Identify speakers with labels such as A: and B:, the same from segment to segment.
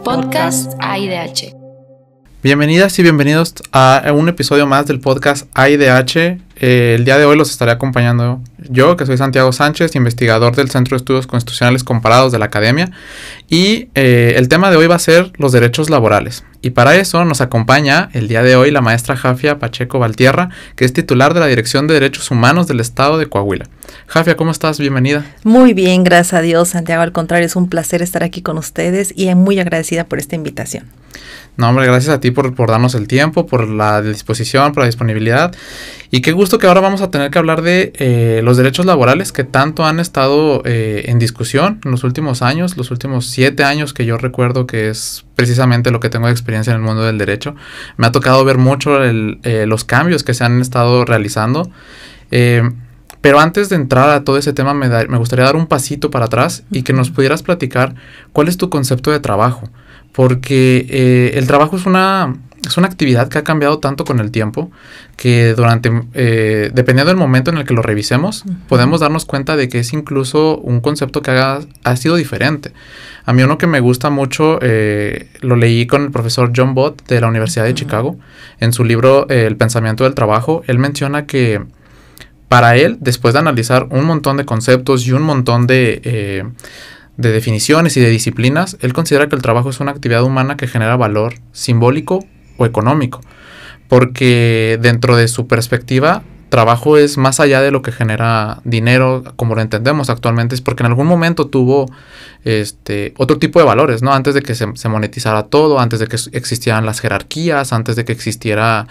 A: Podcast AIDH.
B: Bienvenidas y bienvenidos a un episodio más del podcast AIDH. El día de hoy los estaré acompañando yo, que soy Santiago Sánchez, investigador del Centro de Estudios Constitucionales Comparados de la Academia. Y el tema de hoy va a ser los derechos laborales. Y para eso nos acompaña el día de hoy la maestra Jafia Pacheco Valtierra, que es titular de la Dirección de Derechos Humanos del Estado de Coahuila. Jafia, ¿cómo estás? Bienvenida.
C: Muy bien, gracias a Dios, Santiago. Al contrario, es un placer estar aquí con ustedes y muy agradecida por esta invitación.
B: No, hombre, gracias a ti por darnos el tiempo, por la disposición, por la disponibilidad. Y qué gusto que ahora vamos a tener que hablar de los derechos laborales que tanto han estado en discusión en los últimos años, los últimos 7 años que yo recuerdo, que es precisamente lo que tengo de experiencia en el mundo del derecho. Me ha tocado ver mucho los cambios que se han estado realizando. Pero antes de entrar a todo ese tema, me gustaría dar un pasito para atrás y que nos pudieras platicar cuál es tu concepto de trabajo. Porque el trabajo es una actividad que ha cambiado tanto con el tiempo que dependiendo del momento en el que lo revisemos, podemos darnos cuenta de que es incluso un concepto que ha sido diferente. A mí uno que me gusta mucho, lo leí con el profesor John Bott de la Universidad de Chicago. En su libro El pensamiento del trabajo, él menciona que para él, después de analizar un montón de conceptos y un montón de definiciones y de disciplinas, él considera que el trabajo es una actividad humana que genera valor simbólico o económico, porque dentro de su perspectiva, trabajo es más allá de lo que genera dinero, como lo entendemos actualmente, es porque en algún momento tuvo otro tipo de valores, ¿no? Antes de que se monetizara todo, antes de que existieran las jerarquías, antes de que existiera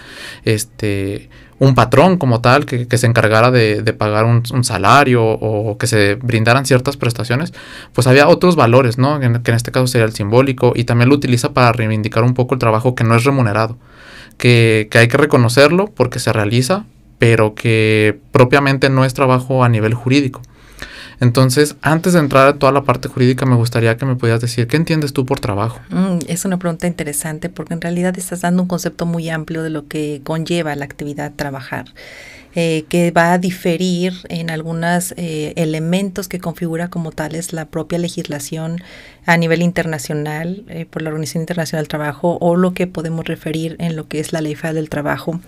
B: un patrón como tal que se encargara de pagar un salario o que se brindaran ciertas prestaciones, pues había otros valores, ¿no? Que en este caso sería el simbólico, y también lo utiliza para reivindicar un poco el trabajo que no es remunerado, que hay que reconocerlo porque se realiza, pero que propiamente no es trabajo a nivel jurídico. Entonces, antes de entrar a toda la parte jurídica, me gustaría que me pudieras decir, ¿qué entiendes tú por trabajo?
C: Es una pregunta interesante porque en realidad estás dando un concepto muy amplio de lo que conlleva la actividad trabajar, que va a diferir en algunos elementos que configura como tales la propia legislación a nivel internacional por la Organización Internacional del Trabajo, o lo que podemos referir en lo que es la Ley Federal del Trabajo,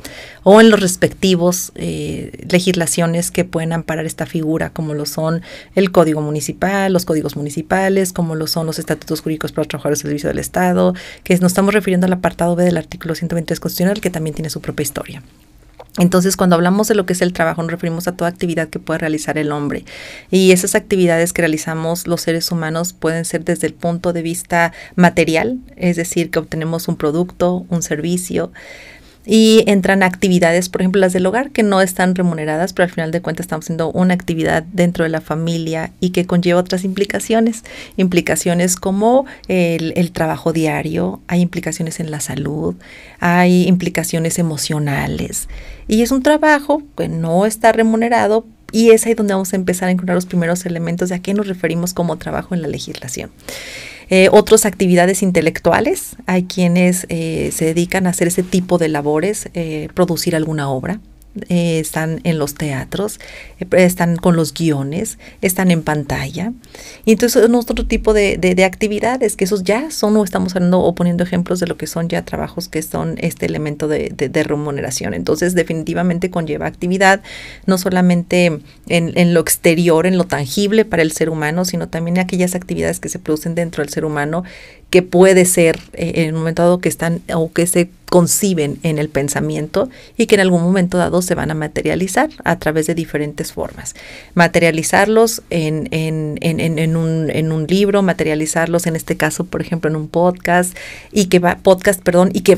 C: o en los respectivos legislaciones que pueden amparar esta figura, como lo son el Código Municipal, los códigos municipales, como lo son los estatutos jurídicos para los trabajadores del servicio del Estado, que nos estamos refiriendo al apartado B del artículo 123 constitucional, que también tiene su propia historia. Entonces, cuando hablamos de lo que es el trabajo, nos referimos a toda actividad que puede realizar el hombre. Y esas actividades que realizamos los seres humanos pueden ser desde el punto de vista material, es decir, que obtenemos un producto, un servicio, y entran actividades, por ejemplo, las del hogar, que no están remuneradas, pero al final de cuentas estamos haciendo una actividad dentro de la familia y que conlleva otras implicaciones como el trabajo diario, hay implicaciones en la salud, hay implicaciones emocionales, y es un trabajo que no está remunerado, y es ahí donde vamos a empezar a encontrar los primeros elementos de a qué nos referimos como trabajo en la legislación. Otras actividades intelectuales, hay quienes se dedican a hacer ese tipo de labores, producir alguna obra. Están en los teatros, están con los guiones, están en pantalla. Y entonces es otro tipo de actividades, que esos ya son, o estamos hablando o poniendo ejemplos de lo que son ya trabajos que son este elemento de remuneración. Entonces definitivamente conlleva actividad, no solamente en lo exterior, en lo tangible para el ser humano, sino también aquellas actividades que se producen dentro del ser humano, que puede ser en un momento dado que están o que se conciben en el pensamiento y que en algún momento dado se van a materializar a través de diferentes formas. Materializarlos en un libro, materializarlos en este caso, por ejemplo, en un podcast, y que va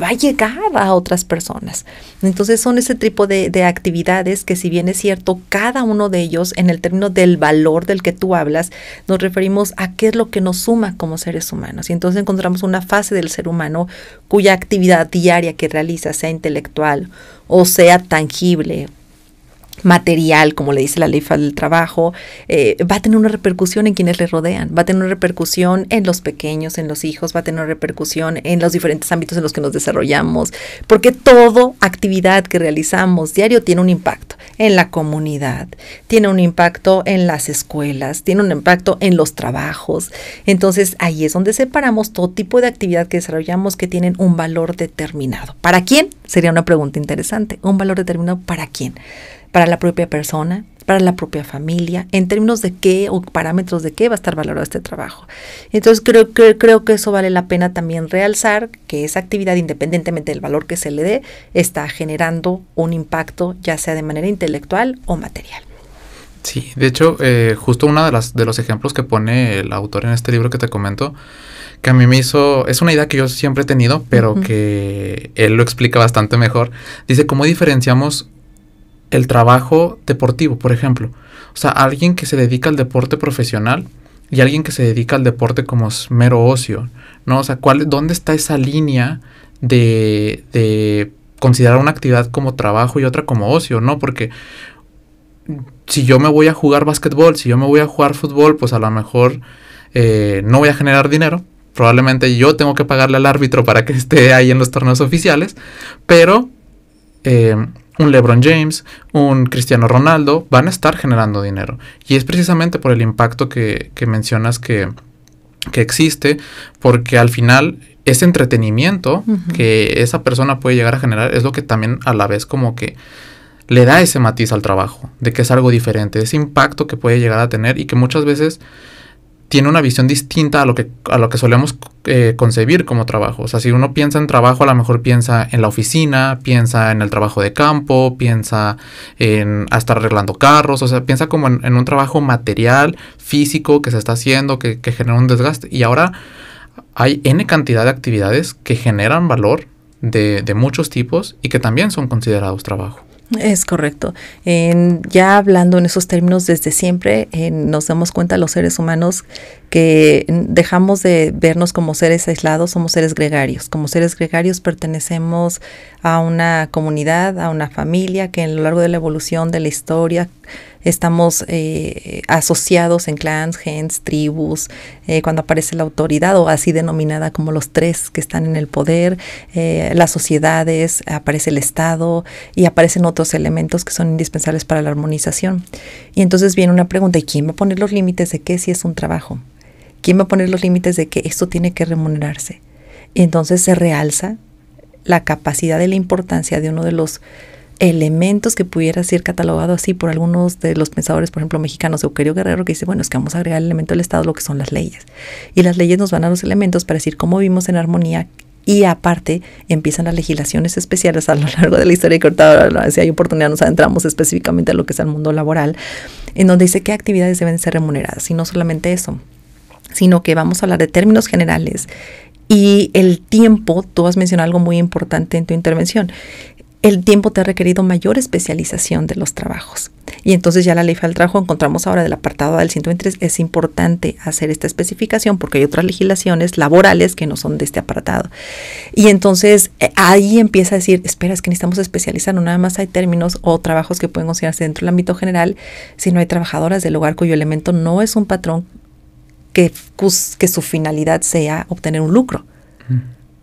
C: a llegar a otras personas. Entonces son ese tipo de actividades que, si bien es cierto, cada uno de ellos, en el término del valor del que tú hablas, nos referimos a qué es lo que nos suma como seres humanos. Y entonces encontramos una fase del ser humano cuya actividad diaria que realiza, sea intelectual o sea tangible material, como le dice la ley del trabajo, va a tener una repercusión en quienes le rodean, va a tener una repercusión en los pequeños, en los hijos, va a tener una repercusión en los diferentes ámbitos en los que nos desarrollamos, porque toda actividad que realizamos diario tiene un impacto en la comunidad, tiene un impacto en las escuelas, tiene un impacto en los trabajos. Entonces ahí es donde separamos todo tipo de actividad que desarrollamos que tienen un valor determinado. ¿Para quién? Sería una pregunta interesante. ¿Un valor determinado para quién? Para la propia persona, para la propia familia, en términos de qué o parámetros de qué va a estar valorado este trabajo. Entonces creo que eso vale la pena también realzar, que esa actividad, independientemente del valor que se le dé, está generando un impacto, ya sea de manera intelectual o material.
B: Sí, de hecho, justo uno de los ejemplos que pone el autor en este libro que te comento, que a mí me hizo, es una idea que yo siempre he tenido, pero que él lo explica bastante mejor. Dice, ¿cómo diferenciamos el trabajo deportivo, por ejemplo? O sea, alguien que se dedica al deporte profesional y alguien que se dedica al deporte como mero ocio, ¿no? O sea, ¿dónde está esa línea de considerar una actividad como trabajo y otra como ocio, ¿no? Porque si yo me voy a jugar básquetbol, si yo me voy a jugar fútbol, pues a lo mejor no voy a generar dinero. Probablemente yo tengo que pagarle al árbitro para que esté ahí en los torneos oficiales, pero un LeBron James, un Cristiano Ronaldo van a estar generando dinero. Y es precisamente por el impacto que mencionas que existe, porque al final ese entretenimiento que esa persona puede llegar a generar es lo que también a la vez como que le da ese matiz al trabajo, de que es algo diferente, ese impacto que puede llegar a tener y que muchas veces tiene una visión distinta a lo que solemos concebir como trabajo. O sea, si uno piensa en trabajo, a lo mejor piensa en la oficina, piensa en el trabajo de campo, piensa en estar arreglando carros, o sea, piensa como en un trabajo material, físico, que se está haciendo, que genera un desgaste. Y ahora hay N cantidad de actividades que generan valor de muchos tipos y que también son considerados trabajo.
C: Es correcto. Ya hablando en esos términos desde siempre, nos damos cuenta los seres humanos que dejamos de vernos como seres aislados, somos seres gregarios. Como seres gregarios pertenecemos a una comunidad, a una familia que a lo largo de la evolución de la historia estamos asociados en clans, gens, tribus, cuando aparece la autoridad o así denominada como los tres que están en el poder, las sociedades, aparece el Estado y aparecen otros elementos que son indispensables para la armonización. Y entonces viene una pregunta, ¿y quién va a poner los límites de qué si es un trabajo? ¿Quién va a poner los límites de que esto tiene que remunerarse? Y entonces se realza la capacidad y la importancia de uno de los elementos que pudiera ser catalogado así por algunos de los pensadores, por ejemplo, mexicanos, Eugenio Guerrero, que dice, bueno, es que vamos a agregar el elemento del Estado, lo que son las leyes. Y las leyes nos van a dar los elementos para decir cómo vivimos en armonía. Y aparte empiezan las legislaciones especiales a lo largo de la historia, que ahorita si hay oportunidad nos adentramos específicamente a lo que es el mundo laboral, en donde dice qué actividades deben ser remuneradas. Y no solamente eso, sino que vamos a hablar de términos generales. Y el tiempo, tú has mencionado algo muy importante en tu intervención, el tiempo te ha requerido mayor especialización de los trabajos. Y entonces ya la ley federal del trabajo, encontramos ahora del apartado del 123, es importante hacer esta especificación porque hay otras legislaciones laborales que no son de este apartado. Y entonces ahí empieza a decir, espera, es que necesitamos especializar, no nada más hay términos o trabajos que pueden considerarse dentro del ámbito general, sino hay trabajadoras del hogar cuyo elemento no es un patrón que su finalidad sea obtener un lucro.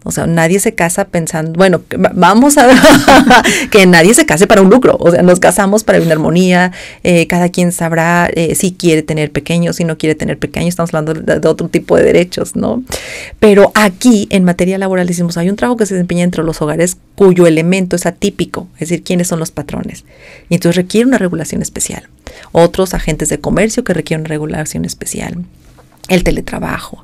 C: O sea, nadie se casa pensando, bueno, vamos a que nadie se case para un lucro. O sea, nos casamos para una armonía, cada quien sabrá si quiere tener pequeños, si no quiere tener pequeños, estamos hablando de otro tipo de derechos, ¿no? Pero aquí, en materia laboral, decimos, hay un trabajo que se desempeña entre los hogares cuyo elemento es atípico, es decir, quiénes son los patrones. Y entonces requiere una regulación especial. Otros agentes de comercio que requieren una regulación especial. El teletrabajo,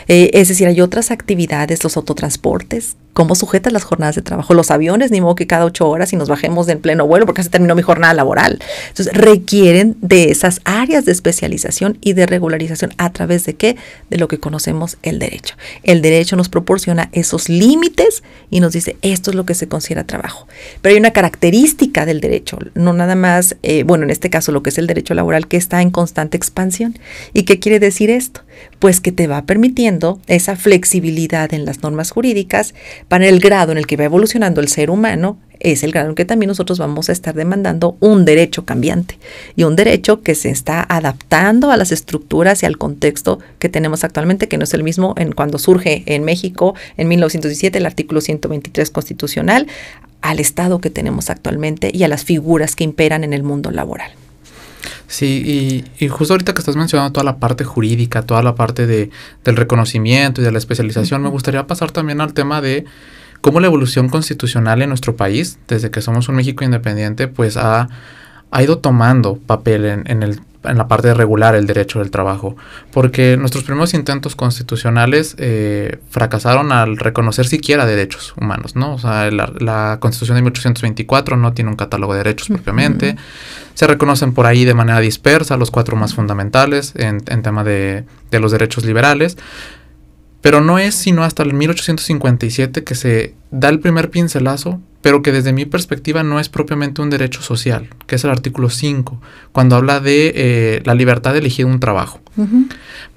C: es decir, hay otras actividades, los autotransportes, cómo sujetas las jornadas de trabajo, los aviones, ni modo que cada 8 horas y nos bajemos en pleno vuelo porque se terminó mi jornada laboral. Entonces requieren de esas áreas de especialización y de regularización a través de ¿qué? De lo que conocemos el derecho. El derecho nos proporciona esos límites y nos dice esto es lo que se considera trabajo. Pero hay una característica del derecho, no nada más, bueno, en este caso lo que es el derecho laboral que está en constante expansión. ¿Y qué quiere decir esto? Pues que te va permitiendo esa flexibilidad en las normas jurídicas para el grado en el que va evolucionando el ser humano, es el grado en que también nosotros vamos a estar demandando un derecho cambiante y un derecho que se está adaptando a las estructuras y al contexto que tenemos actualmente, que no es el mismo en cuando surge en México en 1917 el artículo 123 constitucional, al Estado que tenemos actualmente y a las figuras que imperan en el mundo laboral.
B: Sí, y justo ahorita que estás mencionando toda la parte jurídica, toda la parte del reconocimiento y de la especialización, me gustaría pasar también al tema de cómo la evolución constitucional en nuestro país, desde que somos un México independiente, pues ha ido tomando papel en la parte de regular el derecho del trabajo. Porque nuestros primeros intentos constitucionales fracasaron al reconocer siquiera derechos humanos, ¿no? O sea, la Constitución de 1824 no tiene un catálogo de derechos propiamente. Se reconocen por ahí de manera dispersa los 4 más fundamentales en tema de los derechos liberales. Pero no es sino hasta el 1857 que se da el primer pincelazo, pero que desde mi perspectiva no es propiamente un derecho social, que es el artículo 5, cuando habla de la libertad de elegir un trabajo.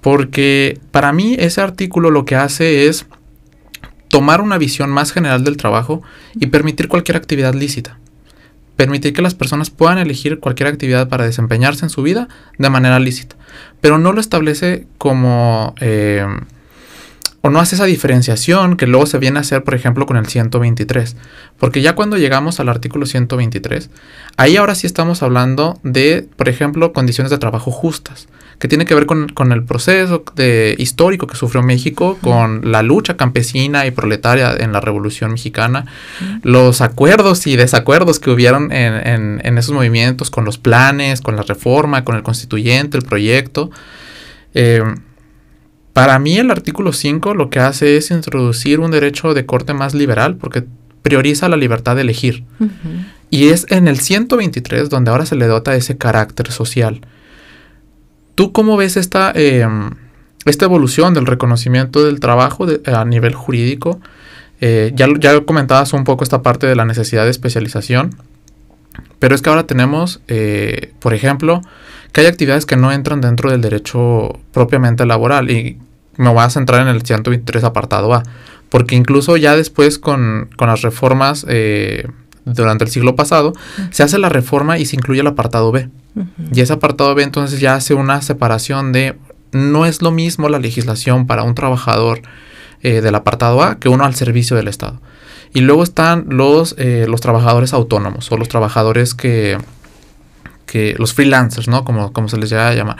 B: Porque para mí ese artículo lo que hace es tomar una visión más general del trabajo y permitir cualquier actividad lícita. Permitir que las personas puedan elegir cualquier actividad para desempeñarse en su vida de manera lícita. Pero no lo establece como... o no hace esa diferenciación que luego se viene a hacer, por ejemplo, con el 123. Porque ya cuando llegamos al artículo 123, ahí ahora sí estamos hablando de, por ejemplo, condiciones de trabajo justas, que tiene que ver con el proceso histórico que sufrió México, con la lucha campesina y proletaria en la Revolución Mexicana, los acuerdos y desacuerdos que hubieron en esos movimientos, con los planes, con la reforma, con el constituyente, el proyecto. Para mí el artículo 5 lo que hace es introducir un derecho de corte más liberal porque prioriza la libertad de elegir. Y es en el 123 donde ahora se le dota ese carácter social. ¿Tú cómo ves esta evolución del reconocimiento del trabajo a nivel jurídico? Ya comentabas un poco esta parte de la necesidad de especialización, pero es que ahora tenemos, por ejemplo, que hay actividades que no entran dentro del derecho propiamente laboral, y me voy a centrar en el 123 apartado A, porque incluso ya después con las reformas durante el siglo pasado, se hace la reforma y se incluye el apartado B. Y ese apartado B entonces ya hace una separación de, no es lo mismo la legislación para un trabajador del apartado A que uno al servicio del Estado. Y luego están los trabajadores autónomos o los trabajadores que los freelancers, ¿no? Como se les llega a llamar,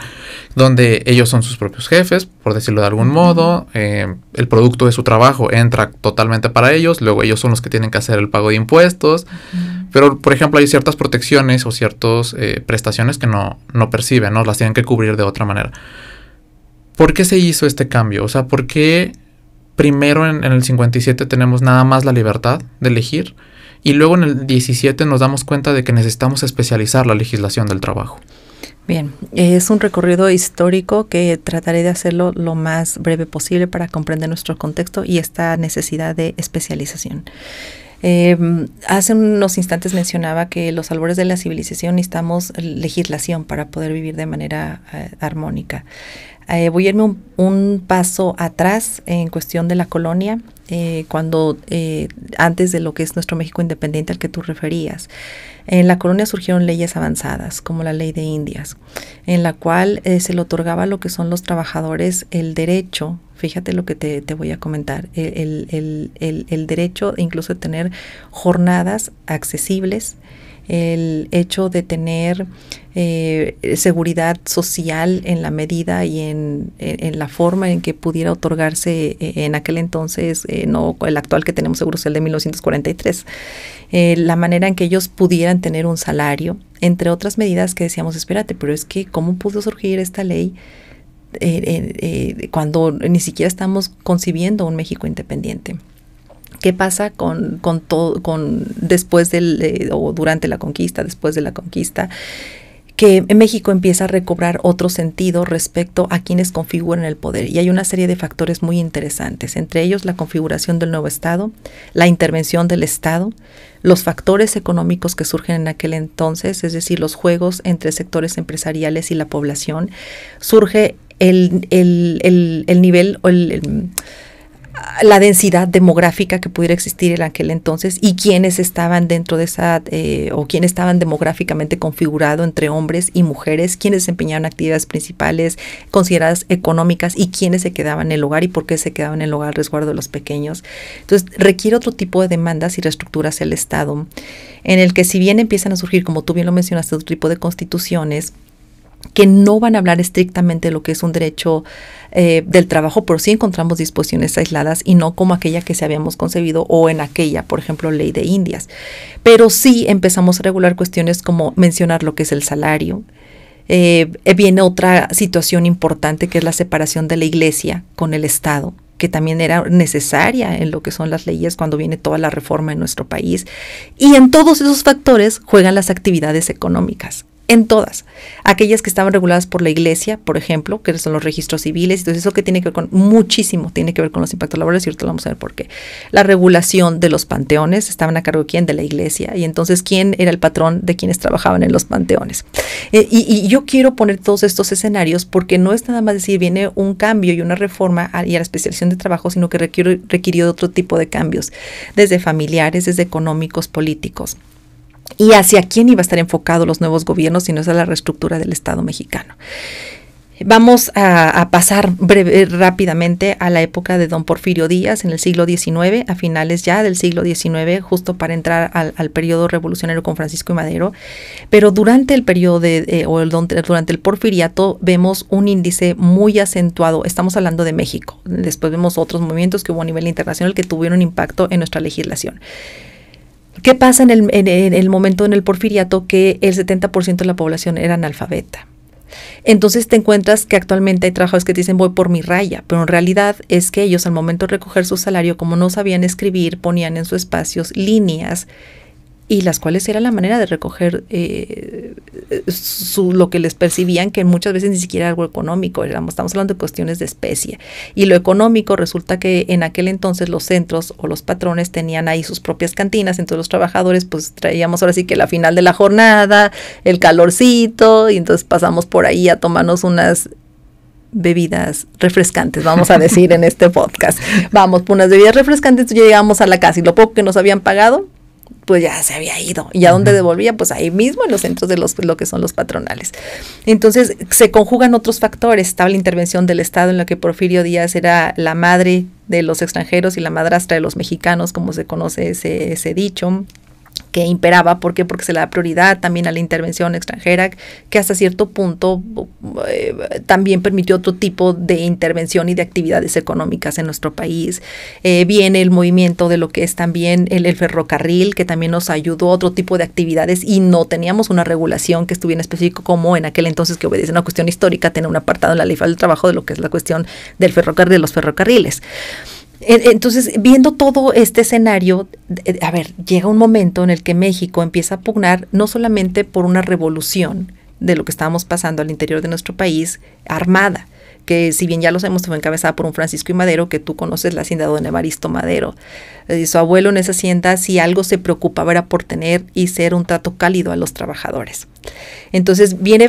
B: donde ellos son sus propios jefes, por decirlo de algún modo, el producto de su trabajo entra totalmente para ellos, luego ellos son los que tienen que hacer el pago de impuestos, pero por ejemplo hay ciertas protecciones o ciertas prestaciones que no perciben, ¿no? Las tienen que cubrir de otra manera. ¿Por qué se hizo este cambio? O sea, ¿por qué primero en el 57 tenemos nada más la libertad de elegir? Y luego en el 17 nos damos cuenta de que necesitamos especializar la legislación del trabajo.
C: Bien, es un recorrido histórico que trataré de hacerlo lo más breve posible para comprender nuestro contexto y esta necesidad de especialización. Hace unos instantes mencionaba que los albores de la civilización necesitamos legislación para poder vivir de manera armónica. Voy a irme un paso atrás en cuestión de la colonia, cuando antes de lo que es nuestro México independiente al que tú referías. En la colonia surgieron leyes avanzadas, como la Ley de Indias, en la cual se le otorgaba a lo que son los trabajadores el derecho, fíjate lo que te voy a comentar, el derecho incluso de tener jornadas accesibles, el hecho de tener seguridad social en la medida y en la forma en que pudiera otorgarse en aquel entonces, no el actual que tenemos Seguro Social de 1943, la manera en que ellos pudieran tener un salario, entre otras medidas que decíamos, espérate, pero es que ¿cómo pudo surgir esta ley cuando ni siquiera estamos concibiendo un México independiente? ¿Qué pasa con después o durante la conquista, después de la conquista? Que México empieza a recobrar otro sentido respecto a quienes configuran el poder. Y hay una serie de factores muy interesantes, entre ellos la configuración del nuevo Estado, la intervención del Estado, los factores económicos que surgen en aquel entonces, es decir, los juegos entre sectores empresariales y la población. Surge el nivel o la densidad demográfica que pudiera existir en aquel entonces y quiénes estaban dentro de esa, o quiénes estaban demográficamente configurados entre hombres y mujeres, quiénes desempeñaban actividades principales consideradas económicas y quiénes se quedaban en el hogar y por qué se quedaban en el hogar al resguardo de los pequeños. Entonces requiere otro tipo de demandas y reestructuras el Estado, en el que si bien empiezan a surgir, como tú bien lo mencionaste, otro tipo de constituciones que no van a hablar estrictamente de lo que es un derecho del trabajo, pero sí encontramos disposiciones aisladas y no como aquella que se habíamos concebido o en aquella, por ejemplo, ley de Indias. Pero sí empezamos a regular cuestiones como mencionar lo que es el salario. Viene otra situación importante que es la separación de la Iglesia con el Estado, que también era necesaria en lo que son las leyes cuando viene toda la reforma en nuestro país. Y en todos esos factores juegan las actividades económicas. En todas, aquellas que estaban reguladas por la Iglesia, por ejemplo, que son los registros civiles, entonces eso que tiene que ver con muchísimo, tiene que ver con los impactos laborales y ahorita vamos a ver por qué. La regulación de los panteones, estaban a cargo de quién, de la Iglesia, y entonces quién era el patrón de quienes trabajaban en los panteones. Y yo quiero poner todos estos escenarios porque no es nada más decir viene un cambio y una reforma y a la especialización de trabajo, sino que requirió de otro tipo de cambios, desde familiares, desde económicos, políticos. Y hacia quién iba a estar enfocado los nuevos gobiernos, sino es a la reestructura del Estado mexicano. Vamos a pasar rápidamente a la época de don Porfirio Díaz en el siglo XIX, a finales ya del siglo XIX, justo para entrar al periodo revolucionario con Francisco y Madero. Pero durante el periodo durante el porfiriato vemos un índice muy acentuado. Estamos hablando de México. Después vemos otros movimientos que hubo a nivel internacional que tuvieron impacto en nuestra legislación. ¿Qué pasa en el momento en el porfiriato? Que el 70% de la población era analfabeta. Entonces te encuentras que actualmente hay trabajadores que te dicen voy por mi raya, pero en realidad es que ellos al momento de recoger su salario, como no sabían escribir, ponían en sus espacios líneas y las cuales era la manera de recoger lo que les percibían, que muchas veces ni siquiera algo económico, estamos hablando de cuestiones de especie. Y lo económico resulta que en aquel entonces los centros o los patrones tenían ahí sus propias cantinas, entonces los trabajadores pues traíamos ahora sí que la final de la jornada, el calorcito, y entonces pasamos por ahí a tomarnos unas bebidas refrescantes, vamos a decir en este podcast. Vamos por unas bebidas refrescantes, entonces ya llegamos a la casa y lo poco que nos habían pagado, pues ya se había ido. ¿Y a dónde devolvía? Pues ahí mismo en los centros de lo que son los patronales. Entonces se conjugan otros factores. Estaba la intervención del Estado en la que Porfirio Díaz era la madre de los extranjeros y la madrastra de los mexicanos, como se conoce ese dicho, que imperaba. ¿Por qué? Porque se le da prioridad también a la intervención extranjera, que hasta cierto punto también permitió otro tipo de intervención y de actividades económicas en nuestro país. Viene el movimiento de lo que es también el ferrocarril, que también nos ayudó a otro tipo de actividades y no teníamos una regulación que estuviera en específico como en aquel entonces, que obedece a una cuestión histórica, tener un apartado en la ley del trabajo de lo que es la cuestión del ferrocarril, de los ferrocarriles. Entonces, viendo todo este escenario, llega un momento en el que México empieza a pugnar no solamente por una revolución de lo que estábamos pasando al interior de nuestro país, armada, que si bien ya lo sabemos, fue encabezada por un Francisco y Madero, que tú conoces, la hacienda de don Evaristo Madero. Su abuelo en esa hacienda, si algo se preocupaba era por tener y ser un trato cálido a los trabajadores. Entonces viene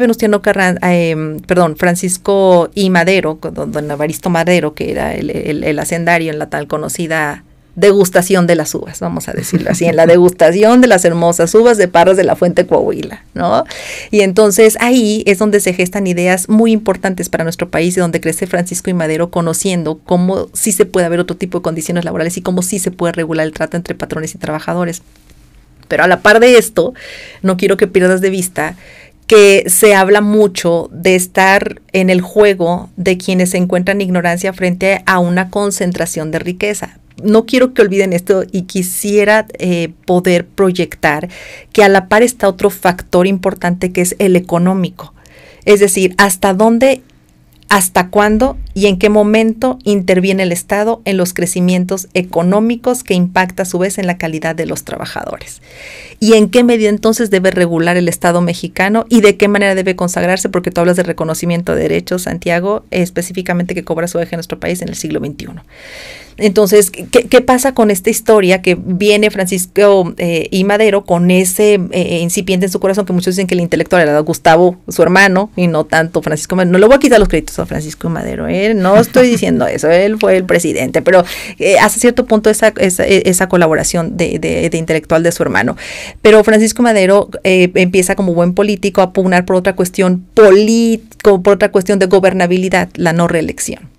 C: Francisco y Madero, don Evaristo Madero, que era el hacendario en la tal conocida degustación de las uvas, vamos a decirlo así, en la degustación de las hermosas uvas de Parras de la Fuente Coahuila, ¿no? Y entonces ahí es donde se gestan ideas muy importantes para nuestro país y donde crece Francisco y Madero, conociendo cómo sí se puede haber otro tipo de condiciones laborales y cómo sí se puede regular el trato entre patrones y trabajadores. Pero a la par de esto, no quiero que pierdas de vista que se habla mucho de estar en el juego de quienes se encuentran en ignorancia frente a una concentración de riqueza. No quiero que olviden esto y quisiera poder proyectar que a la par está otro factor importante que es el económico. Es decir, hasta dónde, hasta cuándo y en qué momento interviene el Estado en los crecimientos económicos que impacta a su vez en la calidad de los trabajadores. Y en qué medida entonces debe regular el Estado mexicano y de qué manera debe consagrarse, porque tú hablas de reconocimiento de derechos, Santiago, específicamente que cobra su eje en nuestro país en el siglo XXI. Entonces, ¿qué pasa con esta historia que viene Francisco y Madero con ese incipiente en su corazón, que muchos dicen que el intelectual era Gustavo, su hermano, y no tanto Francisco Madero? No le voy a quitar los créditos a Francisco y Madero, no estoy diciendo eso, él fue el presidente, pero hasta cierto punto esa colaboración de intelectual de su hermano. Pero Francisco Madero empieza como buen político a pugnar por otra cuestión por otra cuestión de gobernabilidad, la no reelección.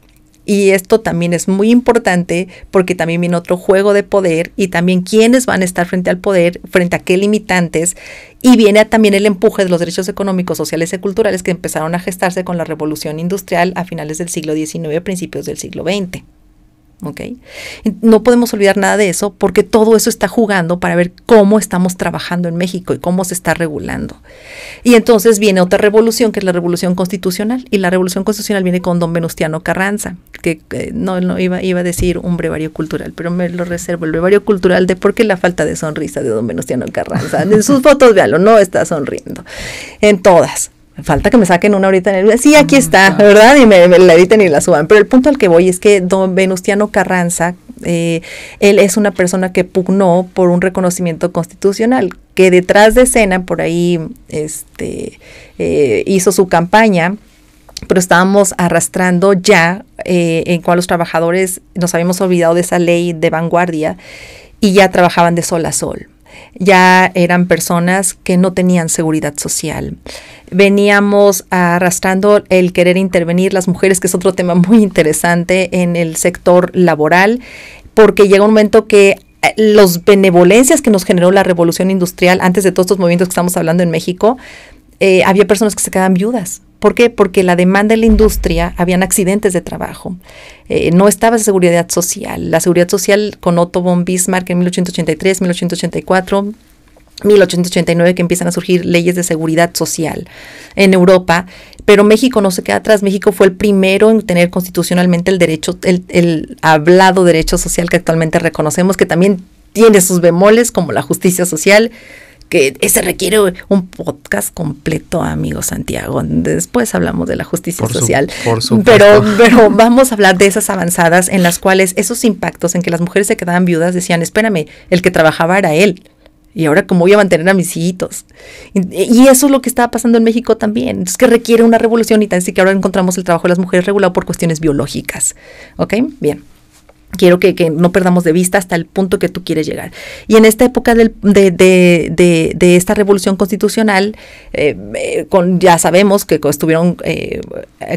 C: Y esto también es muy importante porque también viene otro juego de poder y también quiénes van a estar frente al poder, frente a qué limitantes, y viene también el empuje de los derechos económicos, sociales y culturales que empezaron a gestarse con la revolución industrial a finales del siglo XIX, principios del siglo XX. ¿Okay? No podemos olvidar nada de eso porque todo eso está jugando para ver cómo estamos trabajando en México y cómo se está regulando. Y entonces viene otra revolución, que es la revolución constitucional, y la revolución constitucional viene con don Venustiano Carranza, que no iba a decir un brevario cultural, pero me lo reservo, el brevario cultural de por qué la falta de sonrisa de don Venustiano Carranza. En sus fotos, véalo, no está sonriendo, en todas. Falta que me saquen una ahorita en el... Sí, aquí está, ¿verdad? Y me la editen y la suban. Pero el punto al que voy es que don Venustiano Carranza, él es una persona que pugnó por un reconocimiento constitucional, que detrás de escena, por ahí, hizo su campaña, pero estábamos arrastrando ya, en cual los trabajadores nos habíamos olvidado de esa ley de vanguardia y ya trabajaban de sol a sol. Ya eran personas que no tenían seguridad social. Veníamos arrastrando el querer intervenir las mujeres, que es otro tema muy interesante en el sector laboral, porque llega un momento que las benevolencias que nos generó la revolución industrial, antes de todos estos movimientos que estamos hablando en México, había personas que se quedaban viudas. ¿Por qué? Porque la demanda en la industria, habían accidentes de trabajo, no estaba esa seguridad social. La seguridad social con Otto von Bismarck en 1883, 1884, 1889, que empiezan a surgir leyes de seguridad social en Europa, pero México no se queda atrás. México fue el primero en tener constitucionalmente el derecho, el hablado derecho social que actualmente reconocemos, que también tiene sus bemoles, como la justicia social, que ese requiere un podcast completo, amigo Santiago. Después hablamos de la justicia social.
B: Por supuesto.
C: Pero vamos a hablar de esas avanzadas en las cuales esos impactos en que las mujeres se quedaban viudas decían, espérame, el que trabajaba era él. Y ahora, ¿cómo voy a mantener a mis hijitos? Y eso es lo que estaba pasando en México también. Es que requiere una revolución, y así que ahora encontramos el trabajo de las mujeres regulado por cuestiones biológicas. ¿Ok? Bien. Quiero que no perdamos de vista hasta el punto que tú quieres llegar. Y en esta época de esta revolución constitucional, ya sabemos que estuvieron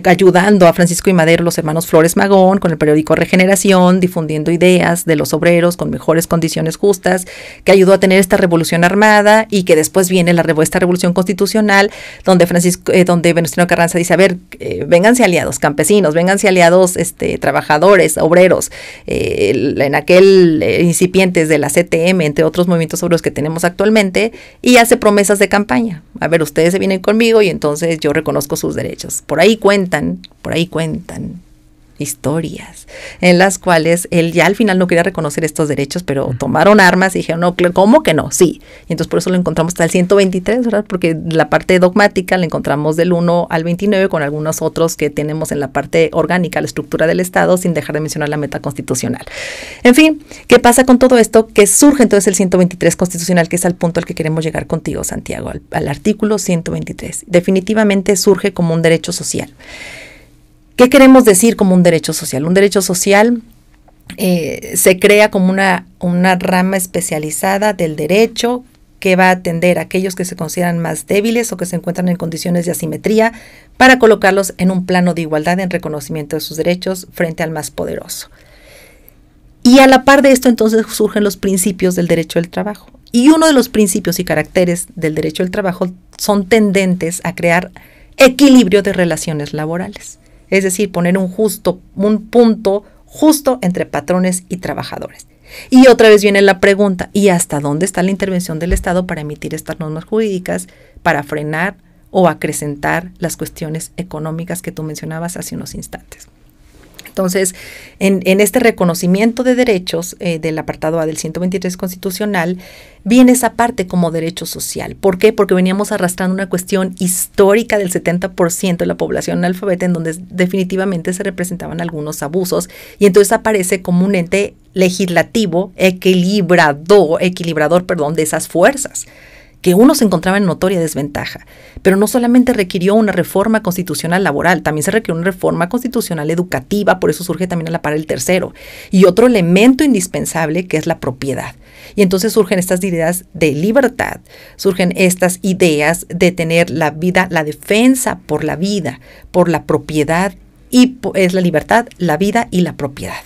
C: ayudando a Francisco y Madero los hermanos Flores Magón con el periódico Regeneración, difundiendo ideas de los obreros con mejores condiciones justas, que ayudó a tener esta revolución armada, y que después viene esta revolución constitucional, donde Venustiano Carranza dice, a ver, vénganse aliados campesinos, vénganse aliados trabajadores, obreros, en aquel incipientes de la CTM, entre otros movimientos obreros que tenemos actualmente, y hace promesas de campaña. A ver, ustedes se vienen conmigo y entonces yo reconozco sus derechos. Por ahí cuentan historias en las cuales él ya al final no quería reconocer estos derechos, pero tomaron armas y dijeron, no, ¿cómo que no? Sí. Y entonces por eso lo encontramos hasta el 123, ¿verdad? Porque la parte dogmática la encontramos del 1 al 29 con algunos otros que tenemos en la parte orgánica, la estructura del Estado, sin dejar de mencionar la meta constitucional. En fin, ¿qué pasa con todo esto? Que surge entonces el 123 constitucional, que es al punto al que queremos llegar contigo, Santiago, al artículo 123. Definitivamente surge como un derecho social. ¿Qué queremos decir como un derecho social? Un derecho social se crea como una rama especializada del derecho que va a atender a aquellos que se consideran más débiles o que se encuentran en condiciones de asimetría, para colocarlos en un plano de igualdad en reconocimiento de sus derechos frente al más poderoso. Y a la par de esto entonces surgen los principios del derecho del trabajo. Y uno de los principios y caracteres del derecho del trabajo son tendentes a crear equilibrio de relaciones laborales. Es decir, poner un punto justo entre patrones y trabajadores. Y otra vez viene la pregunta, ¿y hasta dónde está la intervención del Estado para emitir estas normas jurídicas para frenar o acrecentar las cuestiones económicas que tú mencionabas hace unos instantes? Entonces, en este reconocimiento de derechos del apartado A del 123 constitucional, viene esa parte como derecho social. ¿Por qué? Porque veníamos arrastrando una cuestión histórica del 70% de la población analfabeta, en donde definitivamente se representaban algunos abusos, y entonces aparece como un ente legislativo equilibrador de esas fuerzas. que uno se encontraba en notoria desventaja. Pero no solamente requirió una reforma constitucional laboral, también se requirió una reforma constitucional educativa, por eso surge también a la par el tercero. Y otro elemento indispensable que es la propiedad. Y entonces surgen estas ideas de libertad, surgen estas ideas de tener la vida, la defensa por la vida, por la propiedad, y es la libertad, la vida y la propiedad.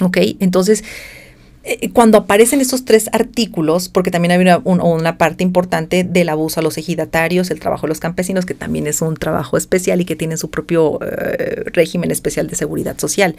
C: ¿Ok? Entonces, cuando aparecen estos 3 artículos, porque también hay una parte importante del abuso a los ejidatarios, el trabajo de los campesinos, que también es un trabajo especial y que tiene su propio régimen especial de seguridad social.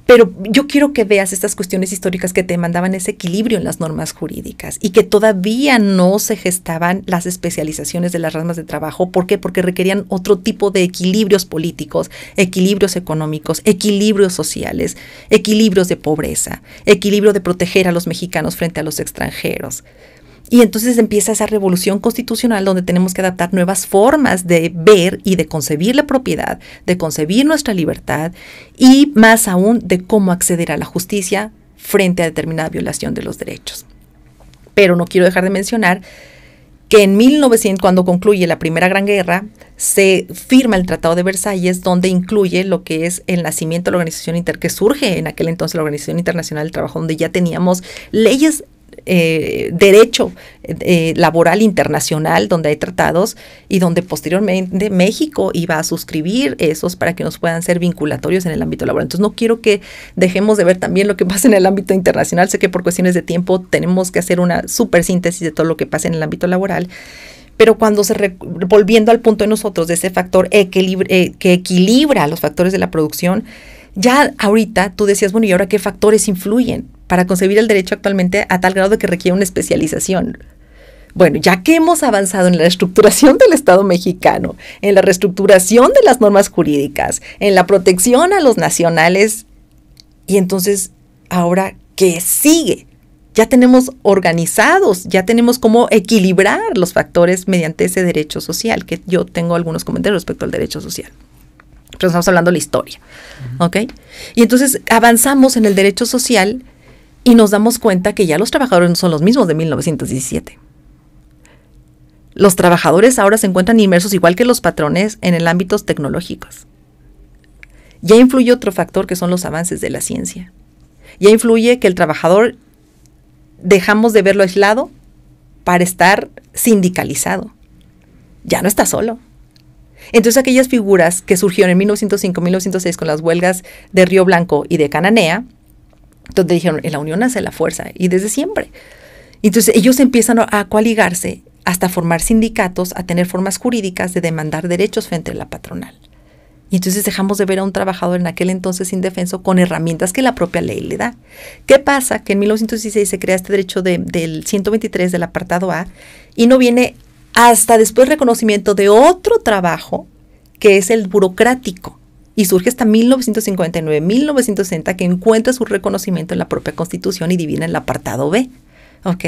C: Pero yo quiero que veas estas cuestiones históricas que te demandaban ese equilibrio en las normas jurídicas y que todavía no se gestaban las especializaciones de las ramas de trabajo. ¿Por qué? Porque requerían otro tipo de equilibrios políticos, equilibrios económicos, equilibrios sociales, equilibrios de pobreza, equilibrio de proteger a los mexicanos frente a los extranjeros. Y entonces empieza esa revolución constitucional donde tenemos que adaptar nuevas formas de ver y de concebir la propiedad, de concebir nuestra libertad y más aún de cómo acceder a la justicia frente a determinada violación de los derechos. Pero no quiero dejar de mencionar que en 1900, cuando concluye la Primera Gran Guerra, se firma el Tratado de Versalles, donde incluye lo que es el nacimiento de la organización que surge en aquel entonces la Organización Internacional del Trabajo, donde ya teníamos leyes, derecho laboral internacional, donde hay tratados y donde posteriormente México iba a suscribir esos para que nos puedan ser vinculatorios en el ámbito laboral. Entonces no quiero que dejemos de ver también lo que pasa en el ámbito internacional. Sé que por cuestiones de tiempo tenemos que hacer una súper síntesis de todo lo que pasa en el ámbito laboral, pero cuando volviendo al punto de nosotros, de ese factor que equilibra los factores de la producción, ya ahorita tú decías, bueno, ¿y ahora qué factores influyen para concebir el derecho actualmente a tal grado de que requiere una especialización? Bueno, ya que hemos avanzado en la reestructuración del Estado mexicano, en la reestructuración de las normas jurídicas, en la protección a los nacionales, y entonces, ahora, ¿qué sigue? Ya tenemos organizados, ya tenemos cómo equilibrar los factores mediante ese derecho social, que yo tengo algunos comentarios respecto al derecho social. Pero estamos hablando de la historia, ¿ok? Y entonces avanzamos en el derecho social y nos damos cuenta que ya los trabajadores no son los mismos de 1917. Los trabajadores ahora se encuentran inmersos, igual que los patrones, en el ámbitos tecnológicos. Ya influye otro factor que son los avances de la ciencia. Ya influye que el trabajador dejamos de verlo aislado para estar sindicalizado. Ya no está solo. Entonces aquellas figuras que surgieron en 1905-1906 con las huelgas de Río Blanco y de Cananea, donde dijeron, en la unión hace la fuerza, y desde siempre. Entonces ellos empiezan a coaligarse hasta formar sindicatos, a tener formas jurídicas de demandar derechos frente a la patronal. Y entonces dejamos de ver a un trabajador en aquel entonces indefenso con herramientas que la propia ley le da. ¿Qué pasa? Que en 1916 se crea este derecho del 123 del apartado A y no viene hasta después reconocimiento de otro trabajo que es el burocrático. Y surge hasta 1959, 1960 que encuentra su reconocimiento en la propia Constitución y divide en el apartado B. ¿Ok?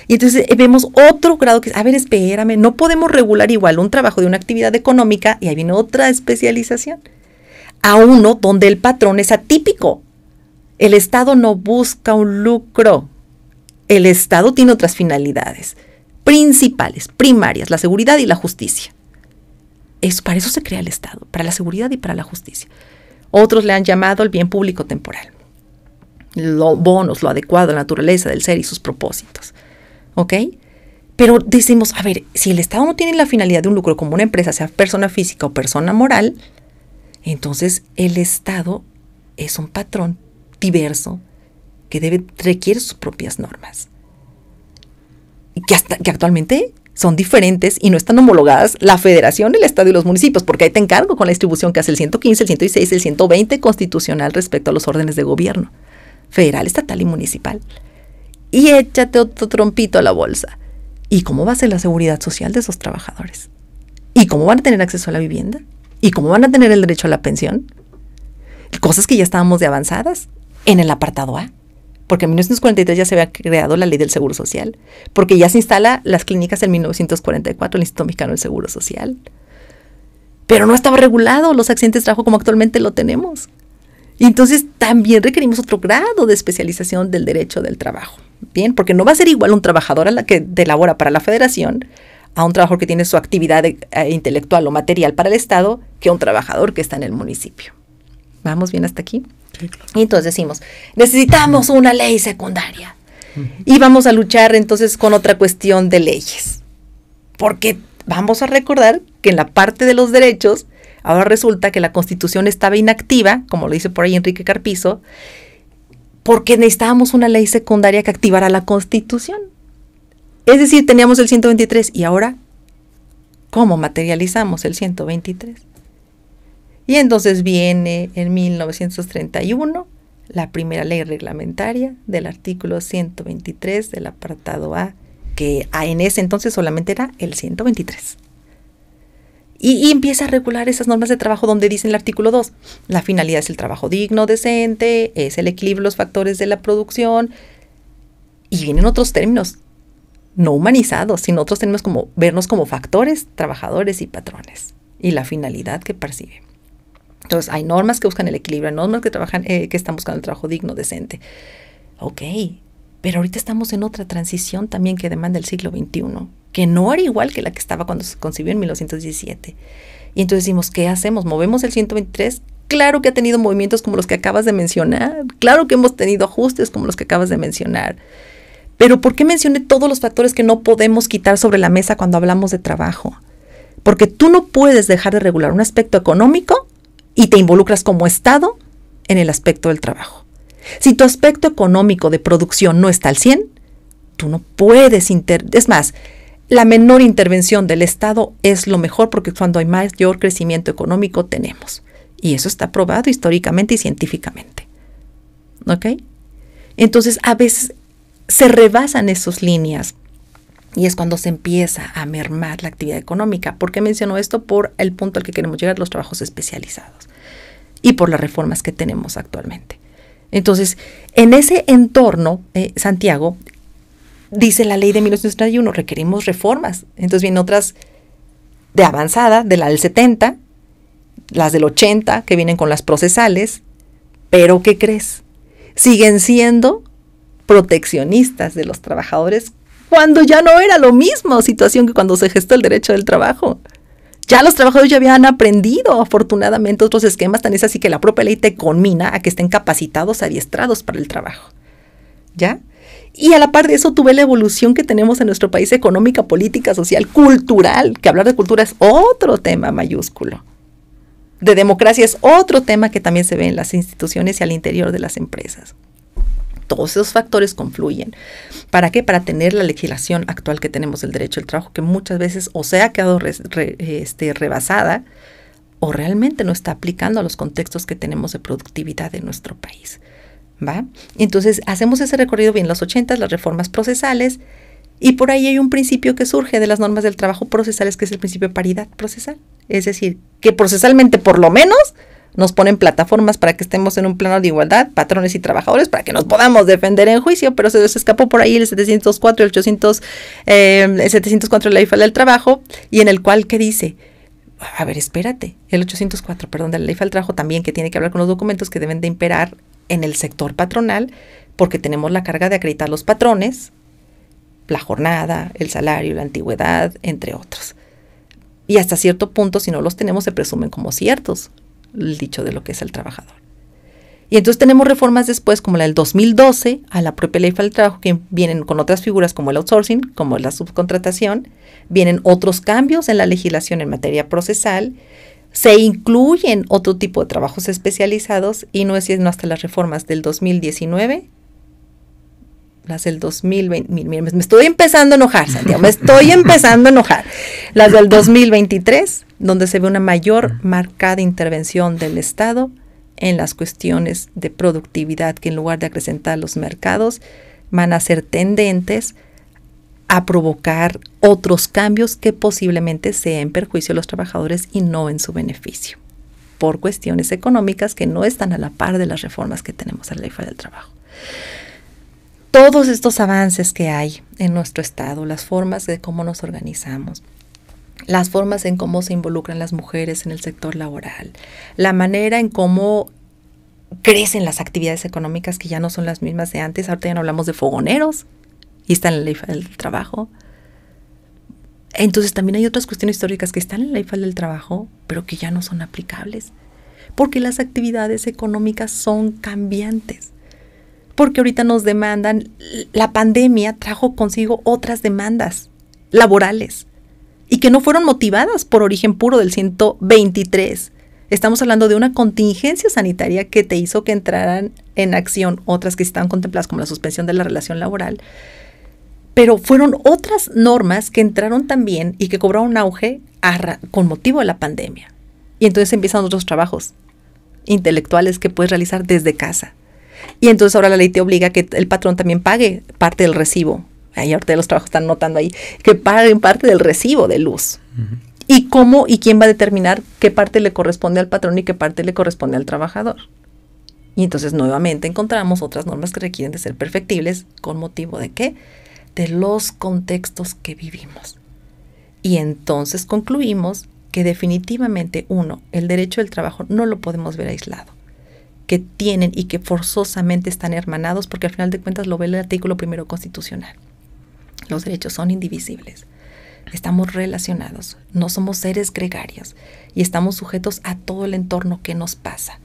C: Y entonces vemos otro grado que, a ver, espérame, no podemos regular igual un trabajo de una actividad económica y ahí viene otra especialización. A uno donde el patrón es atípico. El Estado no busca un lucro. El Estado tiene otras finalidades principales, primarias, la seguridad y la justicia. Para eso se crea el Estado, para la seguridad y para la justicia. Otros le han llamado el bien público temporal. Los bonos, lo adecuado, la naturaleza del ser y sus propósitos. ¿Ok? Pero decimos, a ver, si el Estado no tiene la finalidad de un lucro como una empresa, sea persona física o persona moral, entonces el Estado es un patrón diverso que requiere sus propias normas. Y que actualmente son diferentes y no están homologadas la Federación, el Estado y los municipios, porque ahí te encargo con la distribución que hace el 115, el 116, el 120 constitucional respecto a los órdenes de gobierno, federal, estatal y municipal. Y échate otro trompito a la bolsa. ¿Y cómo va a ser la seguridad social de esos trabajadores? ¿Y cómo van a tener acceso a la vivienda? ¿Y cómo van a tener el derecho a la pensión? Cosas que ya estábamos de avanzadas en el apartado A. Porque en 1943 ya se había creado la ley del Seguro Social, porque ya se instala las clínicas en 1944, el Instituto Mexicano del Seguro Social. Pero no estaba regulado los accidentes de trabajo como actualmente lo tenemos. Y entonces también requerimos otro grado de especialización del derecho del trabajo. Bien, porque no va a ser igual un trabajador a la que labora para la federación a un trabajador que tiene su actividad intelectual o material para el Estado que un trabajador que está en el municipio. ¿Vamos bien hasta aquí?
B: Sí, claro.
C: Y entonces decimos, necesitamos una ley secundaria. Y vamos a luchar entonces con otra cuestión de leyes. Porque vamos a recordar que en la parte de los derechos, ahora resulta que la Constitución estaba inactiva, como lo dice por ahí Enrique Carpizo, porque necesitábamos una ley secundaria que activara la Constitución. Es decir, teníamos el 123 y ahora, ¿cómo materializamos el 123? Y entonces viene en 1931 la primera ley reglamentaria del artículo 123 del apartado A, que en ese entonces solamente era el 123. Y empieza a regular esas normas de trabajo donde dice en el artículo 2, la finalidad es el trabajo digno, decente, es el equilibrio de los factores de la producción, y vienen otros términos, no humanizados, sino otros términos como vernos como factores, trabajadores y patrones, y la finalidad que percibe. Entonces, hay normas que buscan el equilibrio, hay normas que están buscando el trabajo digno, decente. Ok, pero ahorita estamos en otra transición también que demanda el siglo XXI, que no era igual que la que estaba cuando se concibió en 1917. Y entonces decimos, ¿qué hacemos? ¿Movemos el 123? Claro que ha tenido movimientos como los que acabas de mencionar, claro que hemos tenido ajustes como los que acabas de mencionar. Pero ¿por qué mencioné todos los factores que no podemos quitar sobre la mesa cuando hablamos de trabajo? Porque tú no puedes dejar de regular un aspecto económico y te involucras como Estado en el aspecto del trabajo. Si tu aspecto económico de producción no está al 100, tú no puedes es más, la menor intervención del Estado es lo mejor porque cuando hay mayor crecimiento económico tenemos. Y eso está probado históricamente y científicamente. ¿Ok? Entonces, a veces se rebasan esas líneas y es cuando se empieza a mermar la actividad económica. ¿Por qué menciono esto? Por el punto al que queremos llegar, los trabajos especializados y por las reformas que tenemos actualmente. Entonces, en ese entorno, Santiago, dice la ley de 1931, requerimos reformas. Entonces vienen otras de avanzada, de la del 70, las del 80, que vienen con las procesales, pero ¿qué crees? Siguen siendo proteccionistas de los trabajadores cuando ya no era lo mismo situación que cuando se gestó el derecho del trabajo. Ya los trabajadores ya habían aprendido, afortunadamente, otros esquemas, tan es así que la propia ley te conmina a que estén capacitados, adiestrados para el trabajo. ¿Ya? Y a la par de eso, tuve la evolución que tenemos en nuestro país económica, política, social, cultural, que hablar de cultura es otro tema mayúsculo. De democracia es otro tema que también se ve en las instituciones y al interior de las empresas. Todos esos factores confluyen. ¿Para qué? Para tener la legislación actual que tenemos del derecho al trabajo, que muchas veces o se ha quedado rebasada o realmente no está aplicando a los contextos que tenemos de productividad en nuestro país. ¿Va? Entonces, hacemos ese recorrido bien en los 80, las reformas procesales, y por ahí hay un principio que surge de las normas del trabajo procesales, que es el principio de paridad procesal. Es decir, que procesalmente por lo menos nos ponen plataformas para que estemos en un plano de igualdad, patrones y trabajadores, para que nos podamos defender en juicio, pero se escapó por ahí el 704 y el 704 de la Ley Federal del Trabajo, y en el cual, ¿qué dice? A ver, espérate, el 804, perdón, de la Ley Federal del Trabajo también, que tiene que hablar con los documentos que deben de imperar en el sector patronal, porque tenemos la carga de acreditar los patrones, la jornada, el salario, la antigüedad, entre otros. Y hasta cierto punto, si no los tenemos, se presumen como ciertos, el dicho de lo que es el trabajador. Y entonces tenemos reformas después, como la del 2012, a la propia Ley Federal del Trabajo, que vienen con otras figuras como el outsourcing, como la subcontratación, vienen otros cambios en la legislación en materia procesal, se incluyen otro tipo de trabajos especializados, y no es sino hasta las reformas del 2019, las del 2020, me estoy empezando a enojar, Santiago, me estoy empezando a enojar, las del 2023, donde se ve una mayor marcada intervención del Estado en las cuestiones de productividad, que en lugar de acrecentar los mercados, van a ser tendentes a provocar otros cambios que posiblemente sean en perjuicio de los trabajadores y no en su beneficio, por cuestiones económicas que no están a la par de las reformas que tenemos a la Ley Federal del Trabajo. Todos estos avances que hay en nuestro Estado, las formas de cómo nos organizamos, las formas en cómo se involucran las mujeres en el sector laboral, la manera en cómo crecen las actividades económicas que ya no son las mismas de antes. Ahorita ya no hablamos de fogoneros, y está en la Ley Federal del Trabajo. Entonces también hay otras cuestiones históricas que están en la Ley Federal del Trabajo, pero que ya no son aplicables, porque las actividades económicas son cambiantes, porque ahorita nos demandan, la pandemia trajo consigo otras demandas laborales y que no fueron motivadas por origen puro del 123. Estamos hablando de una contingencia sanitaria que te hizo que entraran en acción otras que estaban contempladas como la suspensión de la relación laboral, pero fueron otras normas que entraron también y que cobraron auge con motivo de la pandemia. Y entonces empiezan otros trabajos intelectuales que puedes realizar desde casa. Y entonces ahora la ley te obliga a que el patrón también pague parte del recibo. Ahí ahorita los trabajos están notando ahí, que paguen parte del recibo de luz. Uh-huh. ¿Y cómo y quién va a determinar qué parte le corresponde al patrón y qué parte le corresponde al trabajador? Y entonces nuevamente encontramos otras normas que requieren de ser perfectibles con motivo de ¿qué? De los contextos que vivimos. Y entonces concluimos que definitivamente, el derecho del trabajo no lo podemos ver aislado, que tienen y que forzosamente están hermanados, porque al final de cuentas lo ve el artículo 1 constitucional. Los derechos son indivisibles, estamos relacionados, no somos seres gregarios y estamos sujetos a todo el entorno que nos pasa,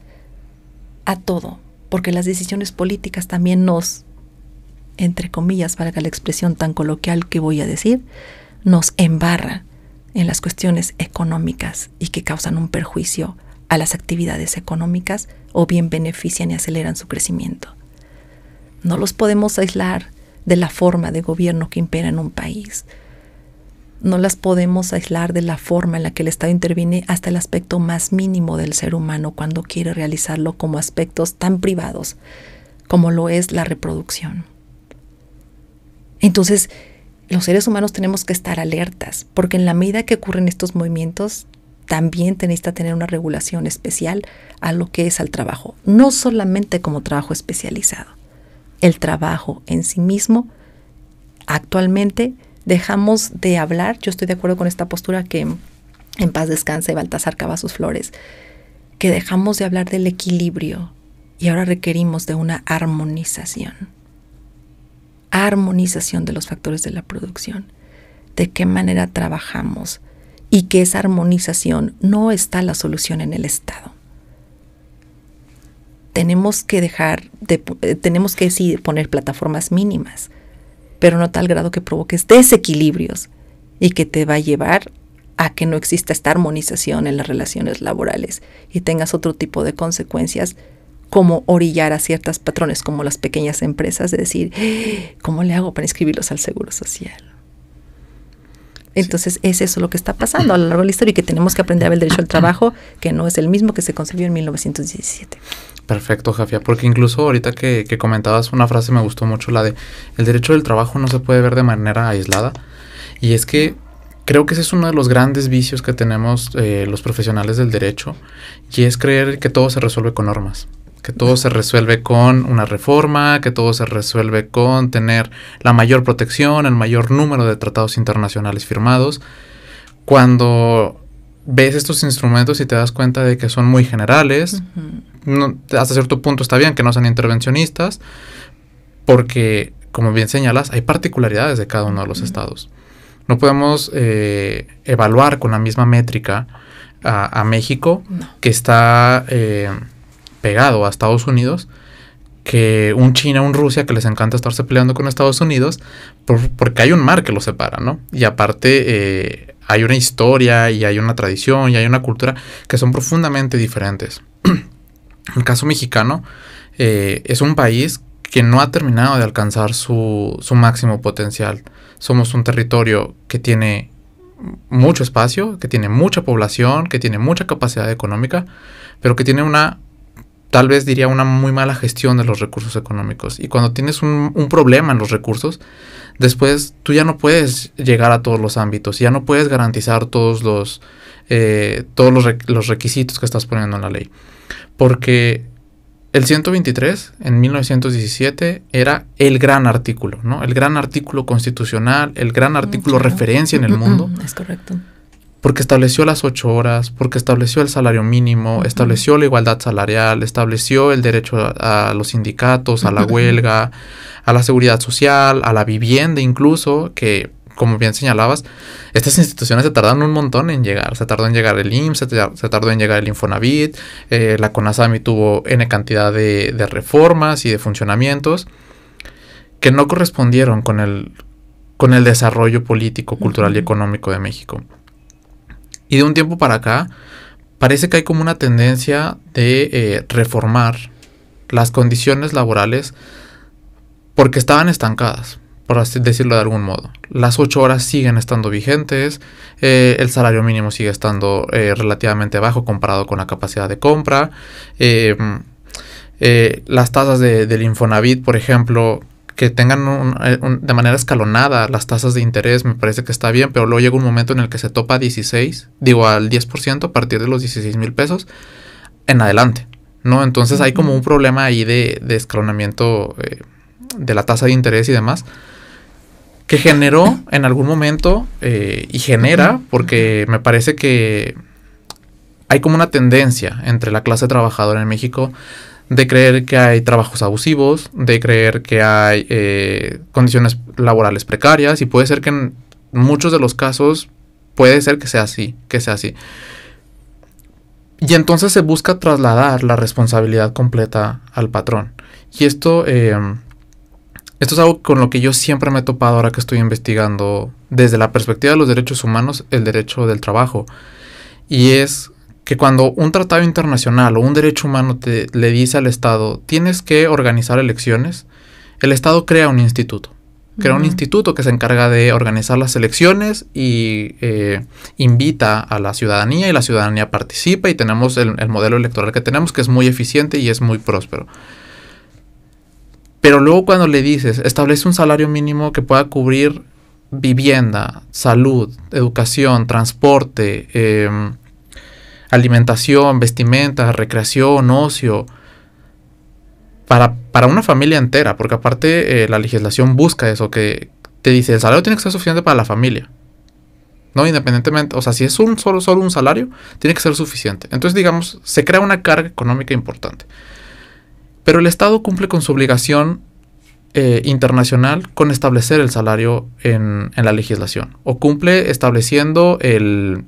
C: a todo, porque las decisiones políticas también nos, entre comillas, valga la expresión tan coloquial que voy a decir, nos embarra en las cuestiones económicas y que causan un perjuicio a las actividades económicas o bien benefician y aceleran su crecimiento. No los podemos aislar de la forma de gobierno que impera en un país. No las podemos aislar de la forma en la que el Estado interviene hasta el aspecto más mínimo del ser humano cuando quiere realizarlo como aspectos tan privados como lo es la reproducción. Entonces, los seres humanos tenemos que estar alertas, porque en la medida que ocurren estos movimientos, también te necesita tener una regulación especial a lo que es al trabajo, no solamente como trabajo especializado. El trabajo en sí mismo, actualmente dejamos de hablar, yo estoy de acuerdo con esta postura que en paz descanse Baltasar Cavazos Flores, que dejamos de hablar del equilibrio y ahora requerimos de una armonización de los factores de la producción, de qué manera trabajamos y que esa armonización no está la solución en el Estado. Tenemos que sí poner plataformas mínimas, pero no a tal grado que provoques desequilibrios y que te va a llevar a que no exista esta armonización en las relaciones laborales y tengas otro tipo de consecuencias, como orillar a ciertos patrones como las pequeñas empresas de decir, ¿cómo le hago para inscribirlos al Seguro Social? Entonces es eso lo que está pasando a lo largo de la historia y que tenemos que aprender a ver el derecho al trabajo, que no es el mismo que se concibió en 1917.
B: Perfecto, Jafia, porque incluso ahorita que comentabas una frase me gustó mucho, la de el derecho del trabajo no se puede ver de manera aislada, y es que creo que ese es uno de los grandes vicios que tenemos los profesionales del derecho, y es creer que todo se resuelve con normas, que todo se resuelve con una reforma, que todo se resuelve con tener la mayor protección, el mayor número de tratados internacionales firmados, cuando ves estos instrumentos y te das cuenta de que son muy generales. Uh-huh. Hasta cierto punto está bien que no sean intervencionistas, porque, como bien señalas, hay particularidades de cada uno de los estados. No podemos evaluar con la misma métrica a México, que está pegado a Estados Unidos, que un China, un Rusia, que les encanta estarse peleando con Estados Unidos, porque hay un mar que los separa, ¿no? Y aparte hay una historia, y hay una tradición, y hay una cultura que son profundamente diferentes. El caso mexicano es un país que no ha terminado de alcanzar su máximo potencial. Somos un territorio que tiene mucho espacio, que tiene mucha población, que tiene mucha capacidad económica, pero que tiene tal vez diría una muy mala gestión de los recursos económicos. Y cuando tienes un problema en los recursos, después tú ya no puedes llegar a todos los ámbitos, ya no puedes garantizar todos los requisitos que estás poniendo en la ley. Porque el 123 en 1917 era el gran artículo, ¿no? El gran artículo constitucional, el gran artículo referencia en el mundo.
C: Es correcto.
B: porque estableció las 8 horas, porque estableció el salario mínimo, estableció la igualdad salarial, estableció el derecho a los sindicatos, a la huelga, a la seguridad social, a la vivienda incluso, que como bien señalabas, estas instituciones se tardan un montón en llegar. Se tardó en llegar el IMSS, se tardó en llegar el Infonavit, la CONASAMI tuvo N cantidad de reformas y de funcionamientos que no correspondieron con el desarrollo político, cultural y económico de México. Y de un tiempo para acá, parece que hay como una tendencia de reformar las condiciones laborales porque estaban estancadas, por así decirlo de algún modo. Las 8 horas siguen estando vigentes, el salario mínimo sigue estando relativamente bajo comparado con la capacidad de compra. Las tasas del Infonavit, por ejemplo, que tengan de manera escalonada las tasas de interés, me parece que está bien, pero luego llega un momento en el que se topa al 10% a partir de los 16,000 pesos en adelante, ¿no? Entonces hay como un problema ahí de escalonamiento de la tasa de interés y demás, que generó en algún momento y genera, porque me parece que hay como una tendencia entre la clase trabajadora en México de creer que hay trabajos abusivos, de creer que hay condiciones laborales precarias, y puede ser que en muchos de los casos puede ser que sea así, Y entonces se busca trasladar la responsabilidad completa al patrón. Y esto es algo con lo que yo siempre me he topado ahora que estoy investigando desde la perspectiva de los derechos humanos, el derecho del trabajo. Y es que cuando un tratado internacional o un derecho humano le dice al Estado, tienes que organizar elecciones, el Estado crea un instituto. Crea un instituto que se encarga de organizar las elecciones y invita a la ciudadanía, y la ciudadanía participa, y tenemos el modelo electoral que tenemos, que es muy eficiente y es muy próspero. Pero luego cuando le dices, establece un salario mínimo que pueda cubrir vivienda, salud, educación, transporte, alimentación, vestimenta, recreación, ocio, para una familia entera, porque aparte la legislación busca eso, que te dice, el salario tiene que ser suficiente para la familia, ¿no? Independientemente, o sea, si es solo un salario, tiene que ser suficiente. Entonces, digamos, se crea una carga económica importante. Pero el Estado cumple con su obligación internacional con establecer el salario en la legislación, o cumple estableciendo el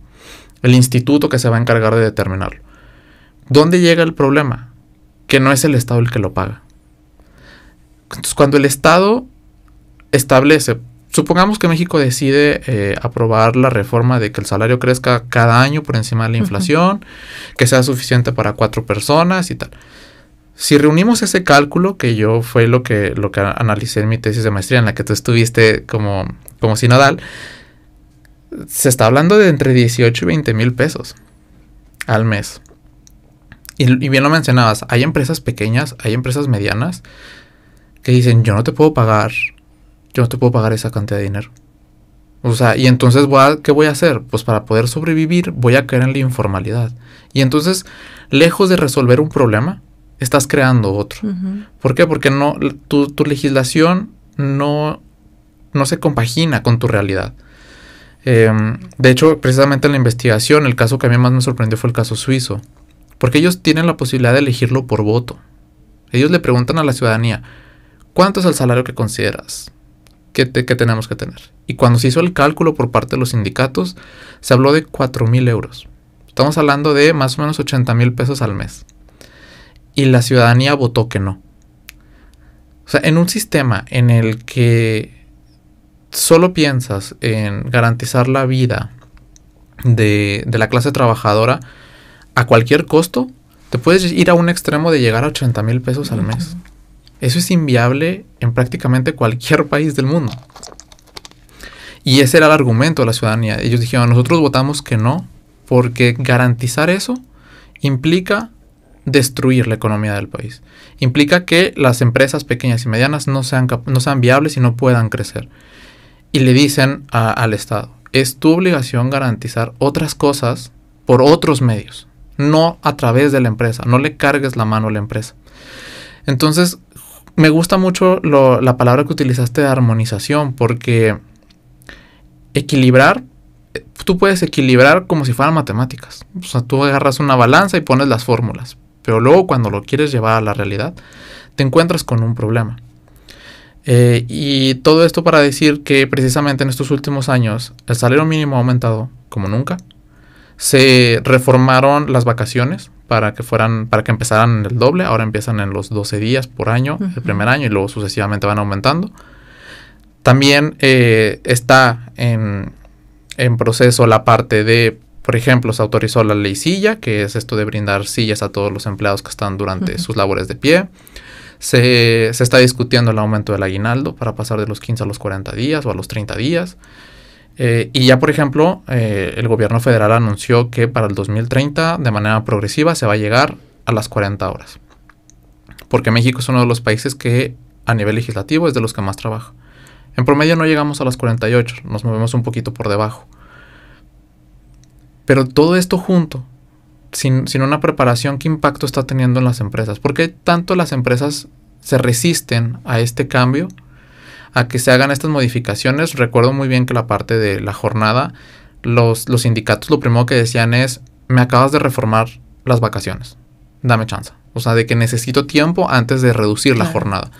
B: instituto que se va a encargar de determinarlo. ¿Dónde llega el problema? Que no es el Estado el que lo paga. Entonces, cuando el Estado establece, supongamos que México decide aprobar la reforma de que el salario crezca cada año por encima de la inflación, que sea suficiente para 4 personas y tal. Si reunimos ese cálculo, que yo fue lo que analicé en mi tesis de maestría, en la que tú estuviste como sinodal, se está hablando de entre 18 y 20 mil pesos al mes. Y bien lo mencionabas, hay empresas pequeñas, hay empresas medianas que dicen, yo no te puedo pagar esa cantidad de dinero. O sea, y entonces, ¿qué voy a hacer? Pues para poder sobrevivir voy a caer en la informalidad. Y entonces, lejos de resolver un problema, estás creando otro. ¿Por qué? Porque tu legislación no se compagina con tu realidad. De hecho, precisamente en la investigación, el caso que a mí más me sorprendió fue el caso suizo. Porque ellos tienen la posibilidad de elegirlo por voto. Ellos le preguntan a la ciudadanía, ¿cuánto es el salario que consideras que tenemos que tener? Y cuando se hizo el cálculo por parte de los sindicatos, se habló de 4,000 euros. Estamos hablando de más o menos 80,000 pesos al mes. Y la ciudadanía votó que no. O sea, en un sistema en el que solo piensas en garantizar la vida de la clase trabajadora a cualquier costo, te puedes ir a un extremo de llegar a 80,000 pesos al mes. Eso es inviable en prácticamente cualquier país del mundo. Y ese era el argumento de la ciudadanía. Ellos dijeron, nosotros votamos que no, porque garantizar eso implica destruir la economía del país. Implica que las empresas pequeñas y medianas no sean viables y no puedan crecer. Y le dicen al Estado, es tu obligación garantizar otras cosas por otros medios, no a través de la empresa, no le cargues la mano a la empresa. Entonces, me gusta mucho la palabra que utilizaste de armonización, porque equilibrar tú puedes equilibrar como si fueran matemáticas. O sea, tú agarras una balanza y pones las fórmulas, pero luego cuando lo quieres llevar a la realidad, te encuentras con un problema. Y todo esto para decir que precisamente en estos últimos años el salario mínimo ha aumentado como nunca. Se reformaron las vacaciones para que empezaran en el doble. Ahora empiezan en los 12 días por año, el primer año, y luego sucesivamente van aumentando. También está en proceso la parte de, por ejemplo, se autorizó la ley silla, que es esto de brindar sillas a todos los empleados que están durante sus labores de pie. Se está discutiendo el aumento del aguinaldo para pasar de los 15 a los 40 días o a los 30 días. Y ya, por ejemplo, el gobierno federal anunció que para el 2030, de manera progresiva, se va a llegar a las 40 horas. Porque México es uno de los países que, a nivel legislativo, es de los que más trabaja. En promedio no llegamos a las 48, nos movemos un poquito por debajo. Pero todo esto junto, sin una preparación, ¿qué impacto está teniendo en las empresas? ¿Por qué tanto las empresas se resisten a este cambio, a que se hagan estas modificaciones? Recuerdo muy bien que la parte de la jornada, los sindicatos lo primero que decían es, me acabas de reformar las vacaciones, dame chance. O sea, de que necesito tiempo antes de reducir la jornada.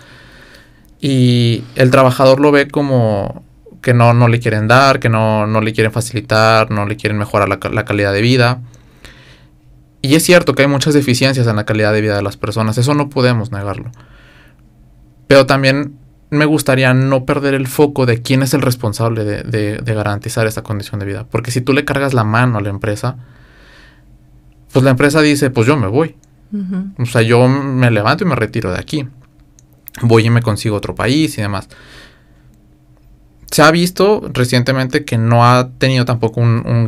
B: Y el trabajador lo ve como que no le quieren dar, que no le quieren facilitar, no le quieren mejorar la calidad de vida. Y es cierto que hay muchas deficiencias en la calidad de vida de las personas, eso no podemos negarlo. Pero también me gustaría no perder el foco de quién es el responsable de garantizar esa condición de vida. Porque si tú le cargas la mano a la empresa, pues la empresa dice, pues yo me voy. O sea, yo me levanto y me retiro de aquí. Voy y me consigo otro país y demás. Se ha visto recientemente que no ha tenido tampoco una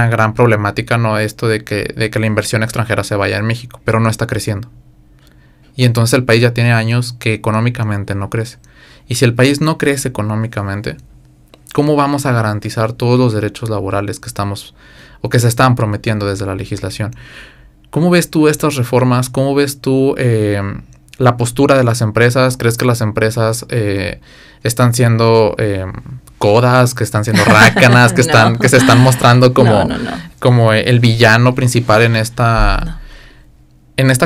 B: gran problemática, no esto de que la inversión extranjera se vaya en México, pero no está creciendo. Y entonces el país ya tiene años que económicamente no crece. Y si el país no crece económicamente, ¿cómo vamos a garantizar todos los derechos laborales que estamos o que se están prometiendo desde la legislación? ¿Cómo ves tú estas reformas? ¿Cómo ves tú la postura de las empresas? ¿Crees que las empresas están siendo codas, que están siendo rácanas, que se están mostrando como el villano principal en esta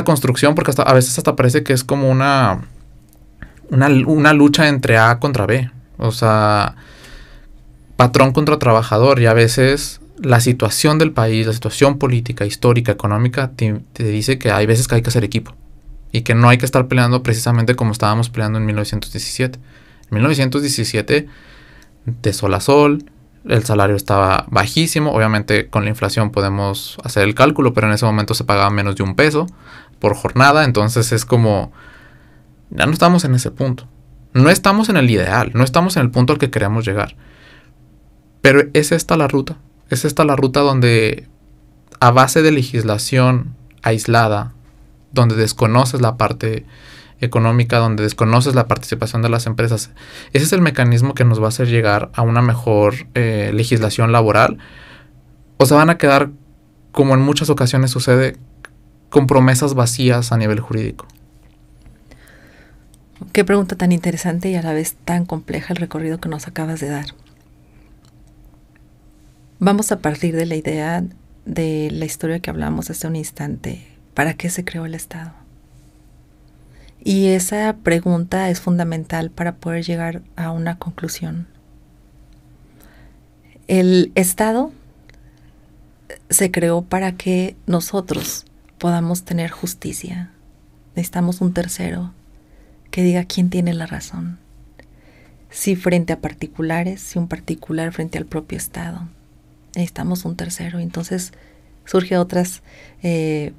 B: construcción? Porque a veces hasta parece que es como una lucha entre A contra B. O sea, patrón contra trabajador. Y a veces la situación del país, la situación política, histórica, económica, te dice que hay veces que hay que hacer equipo. Y que no hay que estar peleando precisamente como estábamos peleando en 1917. En 1917, de sol a sol, el salario estaba bajísimo. Obviamente con la inflación podemos hacer el cálculo, pero en ese momento se pagaba menos de $1 por jornada. Entonces es como, ya no estamos en ese punto. No estamos en el ideal, no estamos en el punto al que queremos llegar. Pero es esta la ruta. Es esta la ruta donde, a base de legislación aislada, donde desconoces la parte económica, donde desconoces la participación de las empresas, ese es el mecanismo que nos va a hacer llegar a una mejor legislación laboral. O se van a quedar, como en muchas ocasiones sucede, con promesas vacías a nivel jurídico.
C: Qué pregunta tan interesante y a la vez tan compleja el recorrido que nos acabas de dar. Vamos a partir de la idea de la historia que hablamos hace un instante. ¿Para qué se creó el Estado? Y esa pregunta es fundamental para poder llegar a una conclusión. El Estado se creó para que nosotros podamos tener justicia. Necesitamos un tercero que diga quién tiene la razón. Si frente a particulares, si un particular frente al propio Estado. Necesitamos un tercero. Entonces surgen otras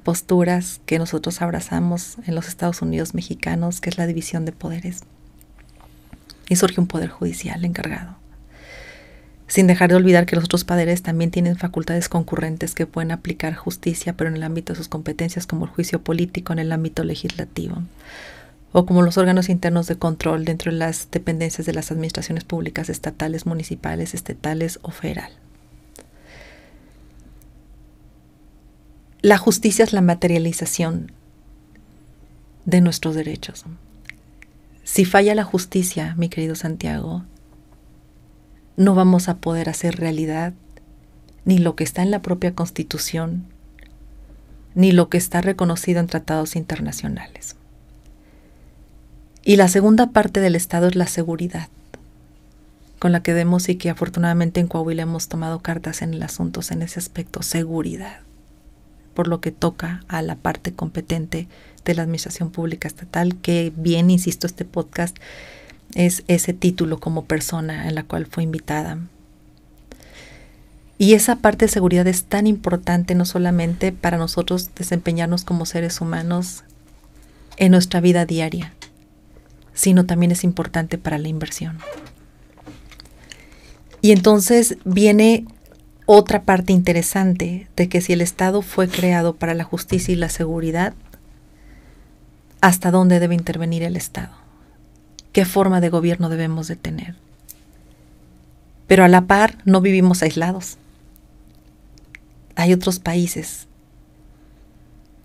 C: posturas que nosotros abrazamos en los Estados Unidos mexicanos, que es la división de poderes. Y surge un poder judicial encargado. Sin dejar de olvidar que los otros poderes también tienen facultades concurrentes que pueden aplicar justicia, pero en el ámbito de sus competencias, como el juicio político en el ámbito legislativo, o como los órganos internos de control dentro de las dependencias de las administraciones públicas estatales, municipales, estatales o federal. La justicia es la materialización de nuestros derechos. Si falla la justicia, mi querido Santiago, no vamos a poder hacer realidad ni lo que está en la propia Constitución, ni lo que está reconocido en tratados internacionales. Y la segunda parte del Estado es la seguridad, con la que vemos y que afortunadamente en Coahuila hemos tomado cartas en el asunto en ese aspecto, seguridad, por lo que toca a la parte competente de la Administración Pública Estatal, que bien, insisto, este podcast es ese título como persona en la cual fue invitada. Y esa parte de seguridad es tan importante no solamente para nosotros desempeñarnos como seres humanos en nuestra vida diaria, sino también es importante para la inversión. Y entonces viene otra parte interesante de que si el Estado fue creado para la justicia y la seguridad, ¿hasta dónde debe intervenir el Estado? ¿Qué forma de gobierno debemos de tener? Pero a la par no vivimos aislados. Hay otros países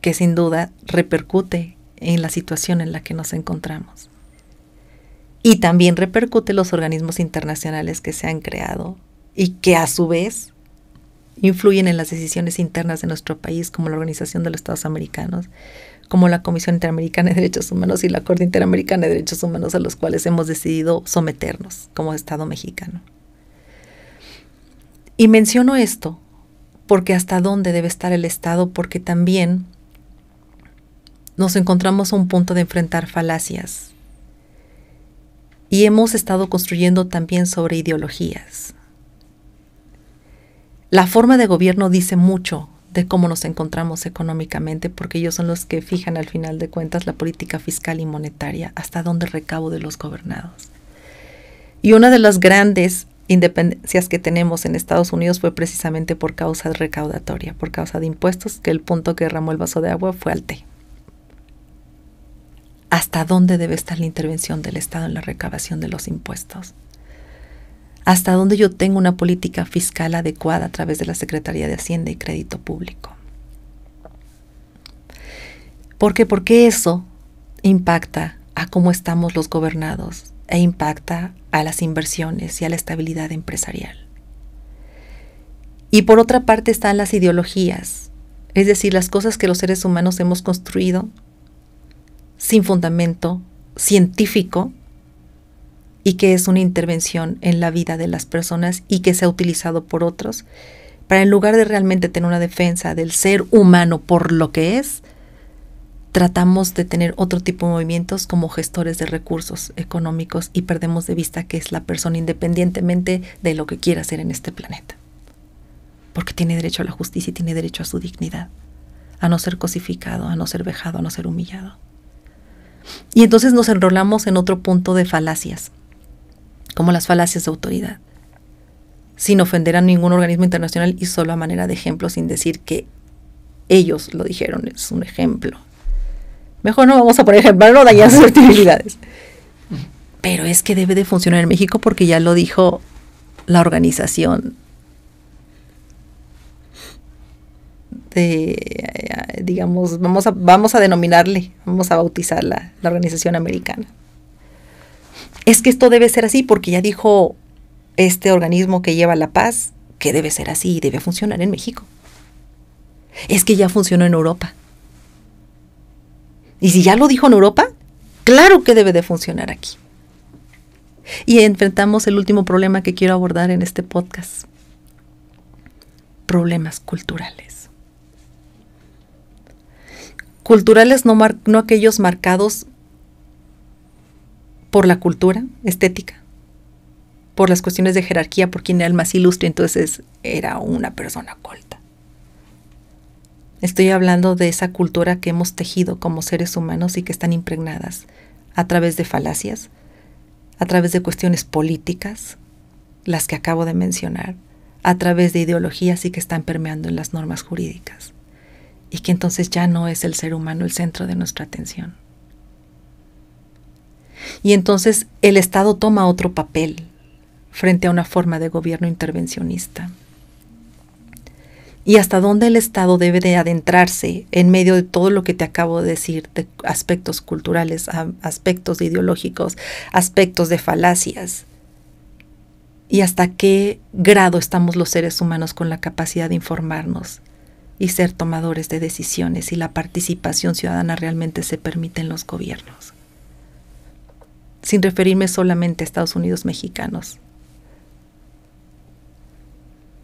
C: que sin duda repercute en la situación en la que nos encontramos. Y también repercute los organismos internacionales que se han creado y que a su vez influyen en las decisiones internas de nuestro país, como la Organización de los Estados Americanos, como la Comisión Interamericana de Derechos Humanos y la Corte Interamericana de Derechos Humanos, a los cuales hemos decidido someternos como Estado mexicano. Y menciono esto porque hasta dónde debe estar el Estado, porque también nos encontramos a un punto de enfrentar falacias. Y hemos estado construyendo también sobre ideologías. La forma de gobierno dice mucho de cómo nos encontramos económicamente, porque ellos son los que fijan al final de cuentas la política fiscal y monetaria, hasta dónde recaudo de los gobernados. Y una de las grandes independencias que tenemos en Estados Unidos fue precisamente por causa recaudatoria, por causa de impuestos, que el punto que derramó el vaso de agua fue al té. ¿Hasta dónde debe estar la intervención del Estado en la recabación de los impuestos? ¿Hasta dónde yo tengo una política fiscal adecuada a través de la Secretaría de Hacienda y Crédito Público? ¿Por qué? Porque eso impacta a cómo estamos los gobernados e impacta a las inversiones y a la estabilidad empresarial. Y por otra parte están las ideologías, es decir, las cosas que los seres humanos hemos construido sin fundamento científico y que es una intervención en la vida de las personas y que se ha utilizado por otros para, en lugar de realmente tener una defensa del ser humano por lo que es, tratamos de tener otro tipo de movimientos como gestores de recursos económicos y perdemos de vista que es la persona independientemente de lo que quiera hacer en este planeta. Porque tiene derecho a la justicia y tiene derecho a su dignidad, a no ser cosificado, a no ser vejado, a no ser humillado. Y entonces nos enrolamos en otro punto de falacias, como las falacias de autoridad, sin ofender a ningún organismo internacional y solo a manera de ejemplo, sin decir que ellos lo dijeron, es un ejemplo. Mejor no vamos a poner ejemplo, para no dañar sus actividades. Pero es que debe de funcionar en México porque ya lo dijo la organización de, digamos, vamos a denominarle, vamos a bautizarla, la organización americana. Es que esto debe ser así porque ya dijo este organismo que lleva la paz que debe ser así y debe funcionar en México. Es que ya funcionó en Europa. Y si ya lo dijo en Europa, claro que debe de funcionar aquí. Y enfrentamos el último problema que quiero abordar en este podcast. Problemas culturales. Culturales no aquellos marcados por la cultura estética, por las cuestiones de jerarquía, por quien era el más ilustre, entonces era una persona culta. Estoy hablando de esa cultura que hemos tejido como seres humanos y que están impregnadas a través de falacias, a través de cuestiones políticas, las que acabo de mencionar, a través de ideologías y que están permeando en las normas jurídicas. Y que entonces ya no es el ser humano el centro de nuestra atención. Y entonces el Estado toma otro papel frente a una forma de gobierno intervencionista. Y hasta dónde el Estado debe de adentrarse en medio de todo lo que te acabo de decir, de aspectos culturales, aspectos ideológicos, aspectos de falacias, y hasta qué grado estamos los seres humanos con la capacidad de informarnos y ser tomadores de decisiones, y la participación ciudadana realmente se permite en los gobiernos. Sin referirme solamente a Estados Unidos mexicanos.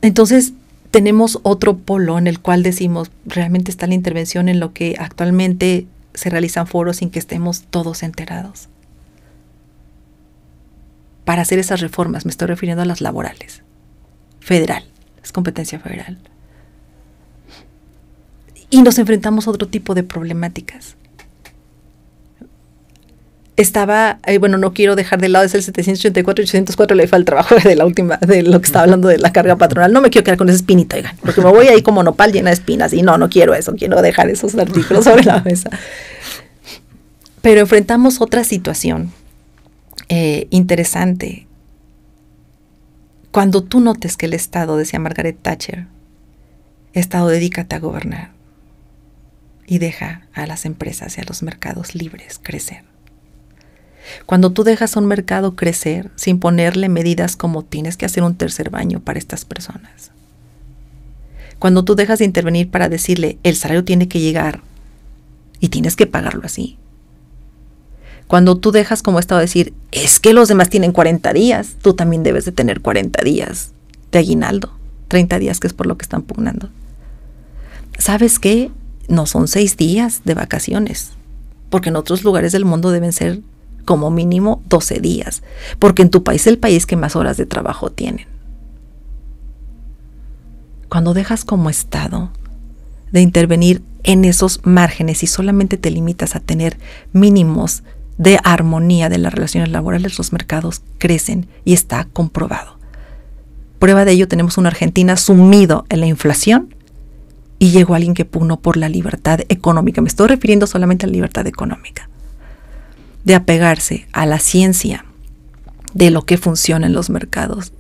C: Entonces, tenemos otro polo en el cual decimos, realmente está la intervención en lo que actualmente se realizan foros sin que estemos todos enterados. Para hacer esas reformas, me estoy refiriendo a las laborales. Federal, es competencia federal. Y nos enfrentamos a otro tipo de problemáticas. No quiero dejar de lado, es el 784 y 804, le fue el trabajo de la última, de lo que estaba hablando de la carga patronal. No me quiero quedar con esa espinita, oigan, porque me voy ahí como nopal llena de espinas, y no quiero eso, quiero dejar esos artículos sobre la mesa. Pero enfrentamos otra situación interesante. Cuando tú notes que el Estado, decía Margaret Thatcher, Estado, dedícate a gobernar y deja a las empresas y a los mercados libres crecer. Cuando tú dejas a un mercado crecer sin ponerle medidas como tienes que hacer un tercer baño para estas personas. Cuando tú dejas de intervenir para decirle el salario tiene que llegar y tienes que pagarlo así. Cuando tú dejas como Estado decir es que los demás tienen 40 días, tú también debes de tener 40 días de aguinaldo, 30 días que es por lo que están pugnando. ¿Sabes qué? No son 6 días de vacaciones, porque en otros lugares del mundo deben ser como mínimo 12 días, porque en tu país es el país que más horas de trabajo tienen. Cuando dejas como Estado de intervenir en esos márgenes y solamente te limitas a tener mínimos de armonía de las relaciones laborales, los mercados crecen y está comprobado. Prueba de ello, tenemos una Argentina sumido en la inflación y llegó alguien que pugnó por la libertad económica. Me estoy refiriendo solamente a la libertad económica, de apegarse a la ciencia de lo que funciona en los mercados,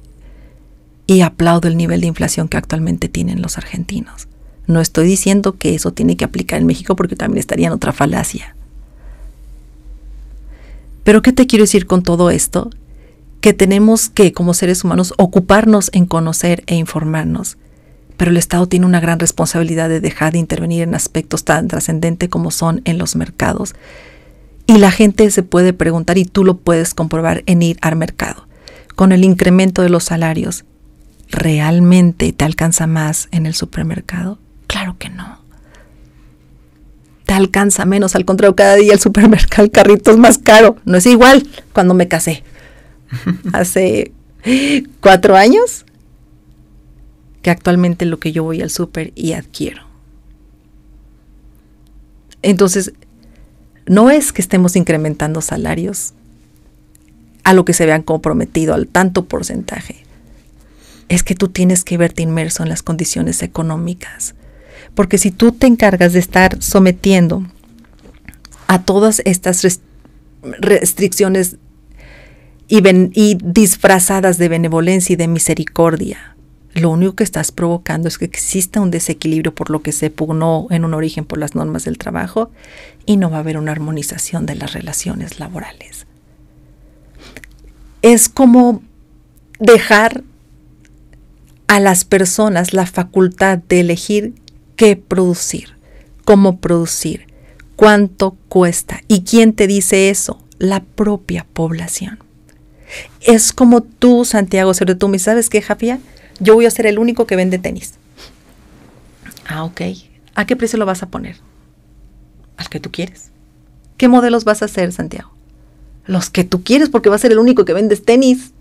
C: y aplaudo el nivel de inflación que actualmente tienen los argentinos. No estoy diciendo que eso tiene que aplicar en México, porque también estaría en otra falacia. Pero ¿qué te quiero decir con todo esto? Que tenemos que, como seres humanos, ocuparnos en conocer e informarnos, pero el Estado tiene una gran responsabilidad de dejar de intervenir en aspectos tan trascendentes como son en los mercados. Y la gente se puede preguntar, y tú lo puedes comprobar en ir al mercado. Con el incremento de los salarios, ¿realmente te alcanza más en el supermercado? Claro que no. Te alcanza menos, al contrario, cada día el supermercado, el carrito es más caro. No es igual cuando me casé. Hace 4 años, que actualmente lo que yo voy al súper y adquiero. Entonces, no es que estemos incrementando salarios a lo que se vean comprometido al tanto porcentaje. Es que tú tienes que verte inmerso en las condiciones económicas. Porque si tú te encargas de estar sometiendo a todas estas restricciones y disfrazadas de benevolencia y de misericordia, lo único que estás provocando es que exista un desequilibrio por lo que se pugnó en un origen por las normas del trabajo, y no va a haber una armonización de las relaciones laborales. Es como dejar a las personas la facultad de elegir qué producir, cómo producir, cuánto cuesta. ¿Y quién te dice eso? La propia población. Es como tú, Santiago, sobre tú me ¿sabes qué, Jafia? Yo voy a ser el único que vende tenis. Ah, ok. ¿A qué precio lo vas a poner? Al que tú quieres. ¿Qué modelos vas a hacer, Santiago? Los que tú quieres, porque vas a ser el único que vendes tenis.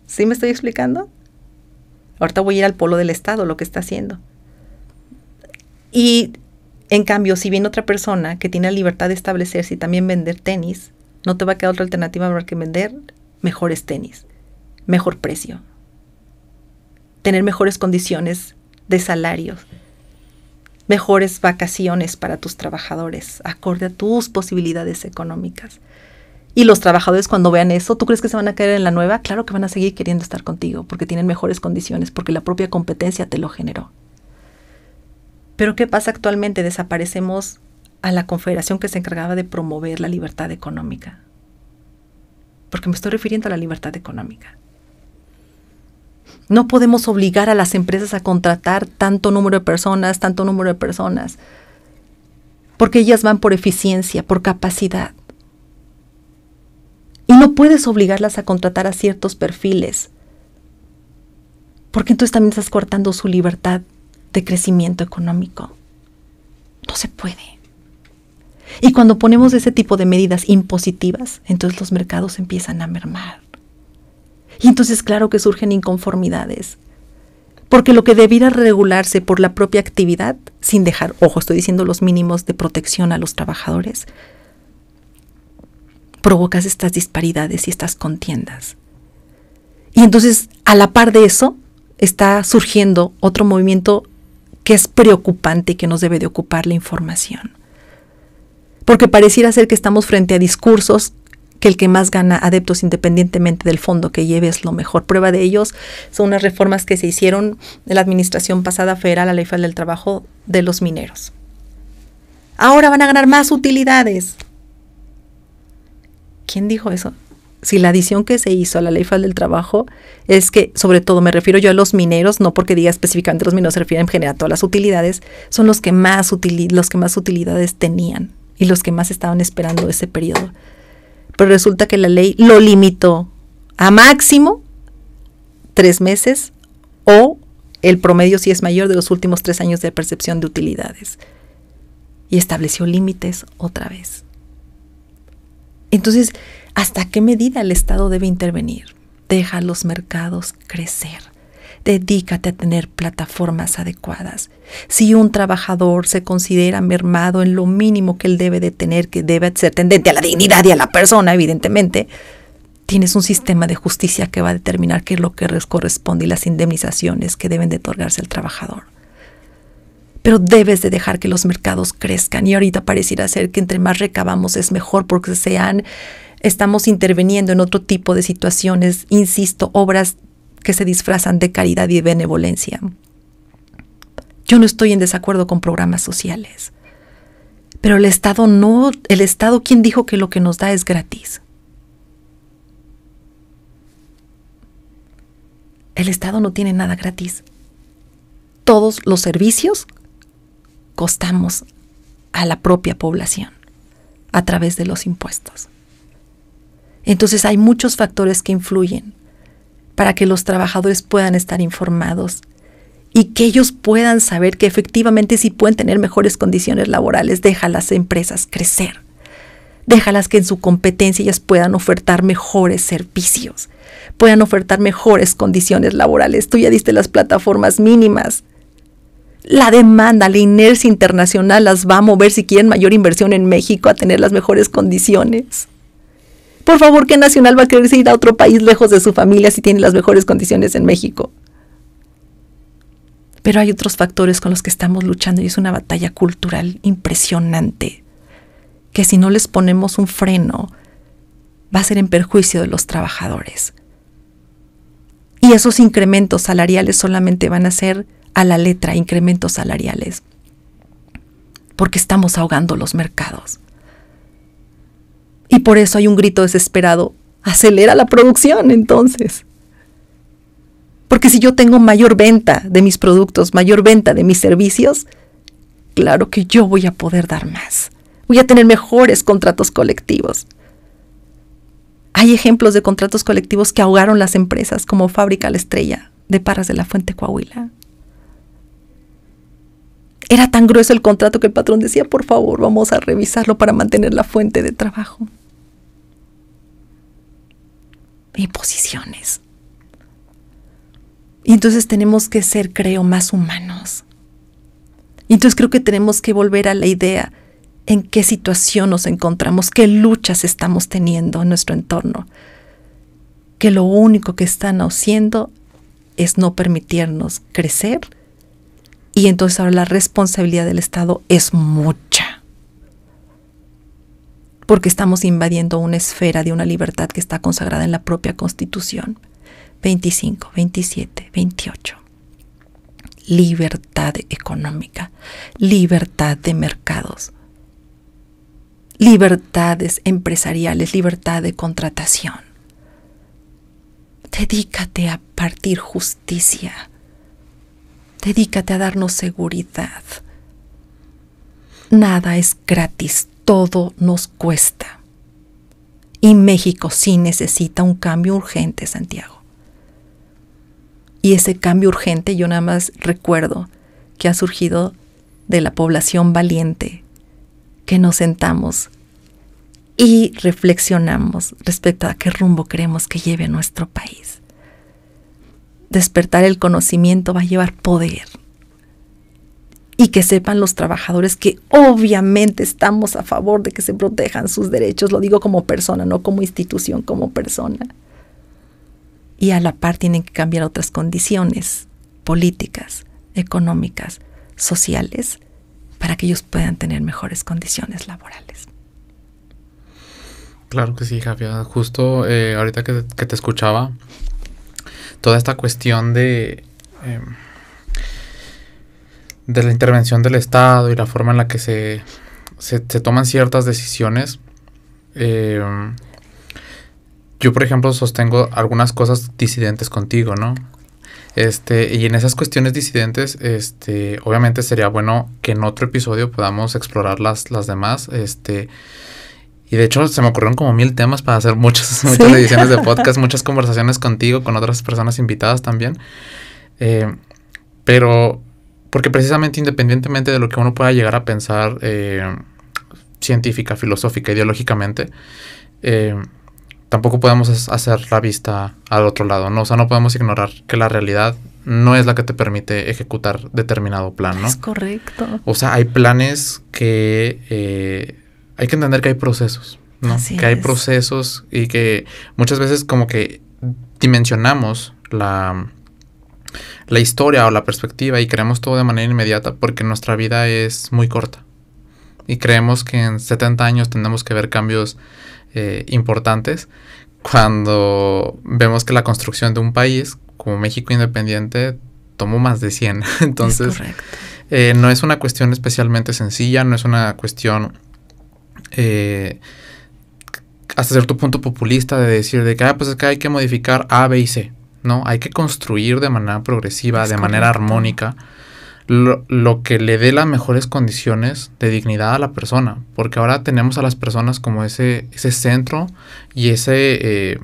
C: ¿Sí me estoy explicando? Ahorita voy a ir al polo del Estado, lo que está haciendo. Y, en cambio, si viene otra persona que tiene la libertad de establecerse y también vender tenis, no te va a quedar otra alternativa más que vender mejores tenis, mejor precio, tener mejores condiciones de salarios, mejores vacaciones para tus trabajadores, acorde a tus posibilidades económicas. Y los trabajadores, cuando vean eso, ¿tú crees que se van a caer en la nueva? Claro que van a seguir queriendo estar contigo, porque tienen mejores condiciones, porque la propia competencia te lo generó. Pero ¿qué pasa actualmente? Desaparecemos a la confederación que se encargaba de promover la libertad económica. Porque me estoy refiriendo a la libertad económica. No podemos obligar a las empresas a contratar tanto número de personas, porque ellas van por eficiencia, por capacidad. Y no puedes obligarlas a contratar a ciertos perfiles, porque entonces también estás cortando su libertad de crecimiento económico. No se puede. Y cuando ponemos ese tipo de medidas impositivas, entonces los mercados empiezan a mermar. Y entonces claro que surgen inconformidades. Porque lo que debiera regularse por la propia actividad, sin dejar, ojo, estoy diciendo los mínimos de protección a los trabajadores, provocas estas disparidades y estas contiendas. Y entonces, a la par de eso, está surgiendo otro movimiento que es preocupante y que nos debe de ocupar: la información. Porque pareciera ser que estamos frente a discursos que el que más gana adeptos independientemente del fondo que lleve es lo mejor. Prueba de ellos son unas reformas que se hicieron en la administración pasada federal a la Ley Federal del Trabajo de los mineros. Ahora van a ganar más utilidades. ¿Quién dijo eso? Si la adición que se hizo a la Ley Federal del Trabajo es que, sobre todo me refiero yo a los mineros, no porque diga específicamente los mineros, se refiere en general a todas las utilidades, son los que más utilidades tenían y los que más estaban esperando ese periodo. Pero resulta que la ley lo limitó a máximo 3 meses o el promedio, si es mayor, de los últimos 3 años de percepción de utilidades. Y estableció límites otra vez. Entonces, ¿hasta qué medida el Estado debe intervenir? Deja a los mercados crecer. Dedícate a tener plataformas adecuadas. Si un trabajador se considera mermado en lo mínimo que él debe de tener, que debe ser tendente a la dignidad y a la persona, evidentemente, tienes un sistema de justicia que va a determinar qué es lo que les corresponde y las indemnizaciones que deben de otorgarse al trabajador. Pero debes de dejar que los mercados crezcan, y ahorita pareciera ser que entre más recabamos es mejor, porque estamos interviniendo en otro tipo de situaciones, insisto, obras que se disfrazan de caridad y de benevolencia. Yo no estoy en desacuerdo con programas sociales, pero el Estado no. El Estado, ¿quién dijo que lo que nos da es gratis? El Estado no tiene nada gratis. Todos los servicios costamos a la propia población a través de los impuestos. Entonces hay muchos factores que influyen para que los trabajadores puedan estar informados y que ellos puedan saber que efectivamente sí pueden tener mejores condiciones laborales. Deja a las empresas crecer. Déjalas que en su competencia ellas puedan ofertar mejores servicios, puedan ofertar mejores condiciones laborales. Tú ya diste las plataformas mínimas. La demanda, la inercia internacional las va a mover, si quieren mayor inversión en México, a tener las mejores condiciones. Por favor, ¿qué nacional va a querer ir a otro país lejos de su familia si tiene las mejores condiciones en México? Pero hay otros factores con los que estamos luchando y es una batalla cultural impresionante, que si no les ponemos un freno, va a ser en perjuicio de los trabajadores. Y esos incrementos salariales solamente van a ser a la letra, incrementos salariales, porque estamos ahogando los mercados. Y por eso hay un grito desesperado: acelera la producción, entonces. Porque si yo tengo mayor venta de mis productos, mayor venta de mis servicios, claro que yo voy a poder dar más. Voy a tener mejores contratos colectivos. Hay ejemplos de contratos colectivos que ahogaron las empresas, como Fábrica La Estrella de Parras de la Fuente, Coahuila. Era tan grueso el contrato que el patrón decía: por favor, vamos a revisarlo para mantener la fuente de trabajo. Imposiciones. Y entonces tenemos que ser, creo, más humanos. Y entonces creo que tenemos que volver a la idea en qué situación nos encontramos, qué luchas estamos teniendo en nuestro entorno. Que lo único que están haciendo es no permitirnos crecer. Y entonces ahora la responsabilidad del Estado es mucha. Porque estamos invadiendo una esfera de una libertad que está consagrada en la propia Constitución. 25, 27, 28. Libertad económica, libertad de mercados, libertades empresariales, libertad de contratación. dedícate a partir justicia. Dedícate a darnos seguridad. Nada es gratis, todo nos cuesta. Y México sí necesita un cambio urgente, Santiago. Y ese cambio urgente yo nada más recuerdo que ha surgido de la población valiente, que nos sentamos y reflexionamos respecto a qué rumbo queremos que lleve nuestro país. Despertar el conocimiento va a llevar poder. Y que sepan los trabajadores que obviamente estamos a favor de que se protejan sus derechos. Lo digo como persona, no como institución, como persona. Y a la par tienen que cambiar otras condiciones políticas, económicas, sociales, para que ellos puedan tener mejores condiciones laborales.
B: Claro que sí, Javier. Justo ahorita que te escuchaba, toda esta cuestión de la intervención del Estado y la forma en la que se toman ciertas decisiones. Yo, por ejemplo, sostengo algunas cosas disidentes contigo, ¿no? Y en esas cuestiones disidentes, obviamente sería bueno que en otro episodio podamos explorar las demás, y de hecho se me ocurrieron como 1000 temas para hacer muchas ediciones de podcast, muchas conversaciones contigo, con otras personas invitadas también, pero porque precisamente independientemente de lo que uno pueda llegar a pensar científica, filosófica, ideológicamente, tampoco podemos hacer la vista al otro lado, ¿no? O sea, no podemos ignorar que la realidad no es la que te permite ejecutar determinado plan, ¿no?
C: Es correcto.
B: O sea, hay planes que hay que entender que hay procesos, ¿no?
C: Así
B: que hay
C: es.
B: procesos y que muchas veces como que dimensionamos la historia o la perspectiva y creemos todo de manera inmediata porque nuestra vida es muy corta. Y creemos que en 70 años tendremos que ver cambios importantes cuando vemos que la construcción de un país como México independiente tomó más de 100. Entonces, no es una cuestión especialmente sencilla, no es una cuestión hasta cierto punto populista de decir de que pues es que hay que modificar A, B y C. No, hay que construir de manera progresiva, de manera armónica, lo que le dé las mejores condiciones de dignidad a la persona. Porque ahora tenemos a las personas como ese centro y ese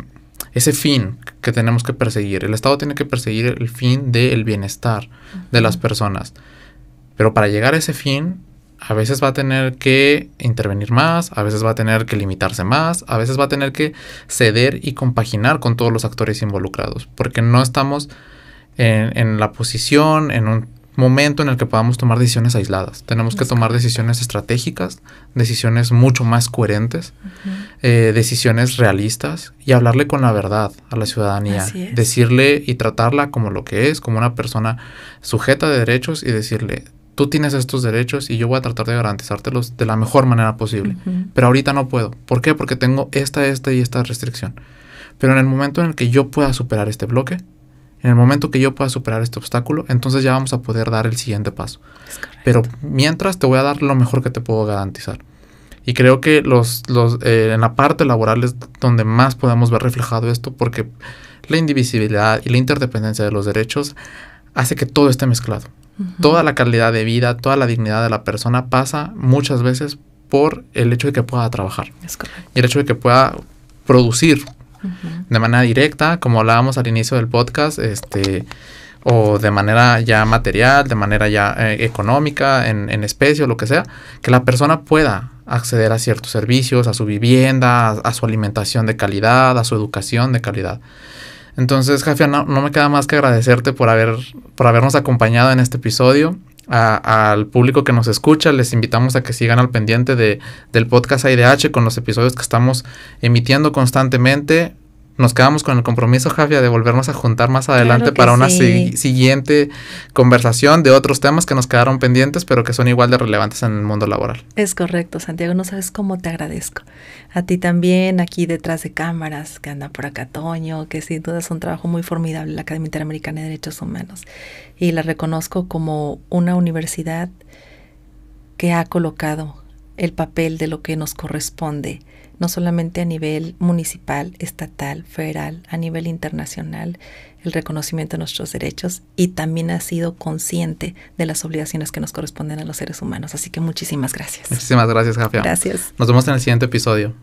B: fin que tenemos que perseguir. El Estado tiene que perseguir el fin del bienestar de las personas. Pero para llegar a ese fin, a veces va a tener que intervenir más, a veces va a tener que limitarse más, a veces va a tener que ceder y compaginar con todos los actores involucrados, porque no estamos en la posición, en un momento en el que podamos tomar decisiones aisladas. Tenemos que tomar decisiones estratégicas, decisiones mucho más coherentes, decisiones realistas y hablarle con la verdad a la ciudadanía, decirle y tratarla como lo que es, como una persona sujeta de derechos y decirle: tú tienes estos derechos y yo voy a tratar de garantizártelos de la mejor manera posible. Pero ahorita no puedo. ¿Por qué? Porque tengo esta y esta restricción. Pero en el momento en el que yo pueda superar este bloque, en el momento que yo pueda superar este obstáculo, entonces ya vamos a poder dar el siguiente paso. Pero mientras te voy a dar lo mejor que te puedo garantizar. Y creo que en la parte laboral es donde más podemos ver reflejado esto, porque la indivisibilidad y la interdependencia de los derechos hace que todo esté mezclado. Toda la calidad de vida, toda la dignidad de la persona pasa muchas veces por el hecho de que pueda trabajar. Y el hecho de que pueda producir de manera directa, como hablábamos al inicio del podcast, o de manera ya material, de manera ya económica, en especie o lo que sea, que la persona pueda acceder a ciertos servicios, a su vivienda, a su alimentación de calidad, a su educación de calidad. Entonces, Jafia, no me queda más que agradecerte por habernos acompañado en este episodio. Al público que nos escucha, les invitamos a que sigan al pendiente del podcast AIDH con los episodios que estamos emitiendo constantemente. Nos quedamos con el compromiso, Jafia, de volvernos a juntar más adelante para una siguiente conversación de otros temas que nos quedaron pendientes, pero que son igual de relevantes en el mundo laboral.
C: Es correcto, Santiago. No sabes cómo te agradezco. A ti también, aquí detrás de cámaras, que anda por acá Toño, que sin duda es un trabajo muy formidable, la Academia Interamericana de Derechos Humanos. Y la reconozco como una universidad que ha colocado el papel de lo que nos corresponde no solamente a nivel municipal, estatal, federal, a nivel internacional, el reconocimiento de nuestros derechos, y también ha sido consciente de las obligaciones que nos corresponden a los seres humanos. Así que muchísimas gracias.
B: Muchísimas gracias, Jafia.
C: Gracias.
B: Nos vemos en el siguiente episodio.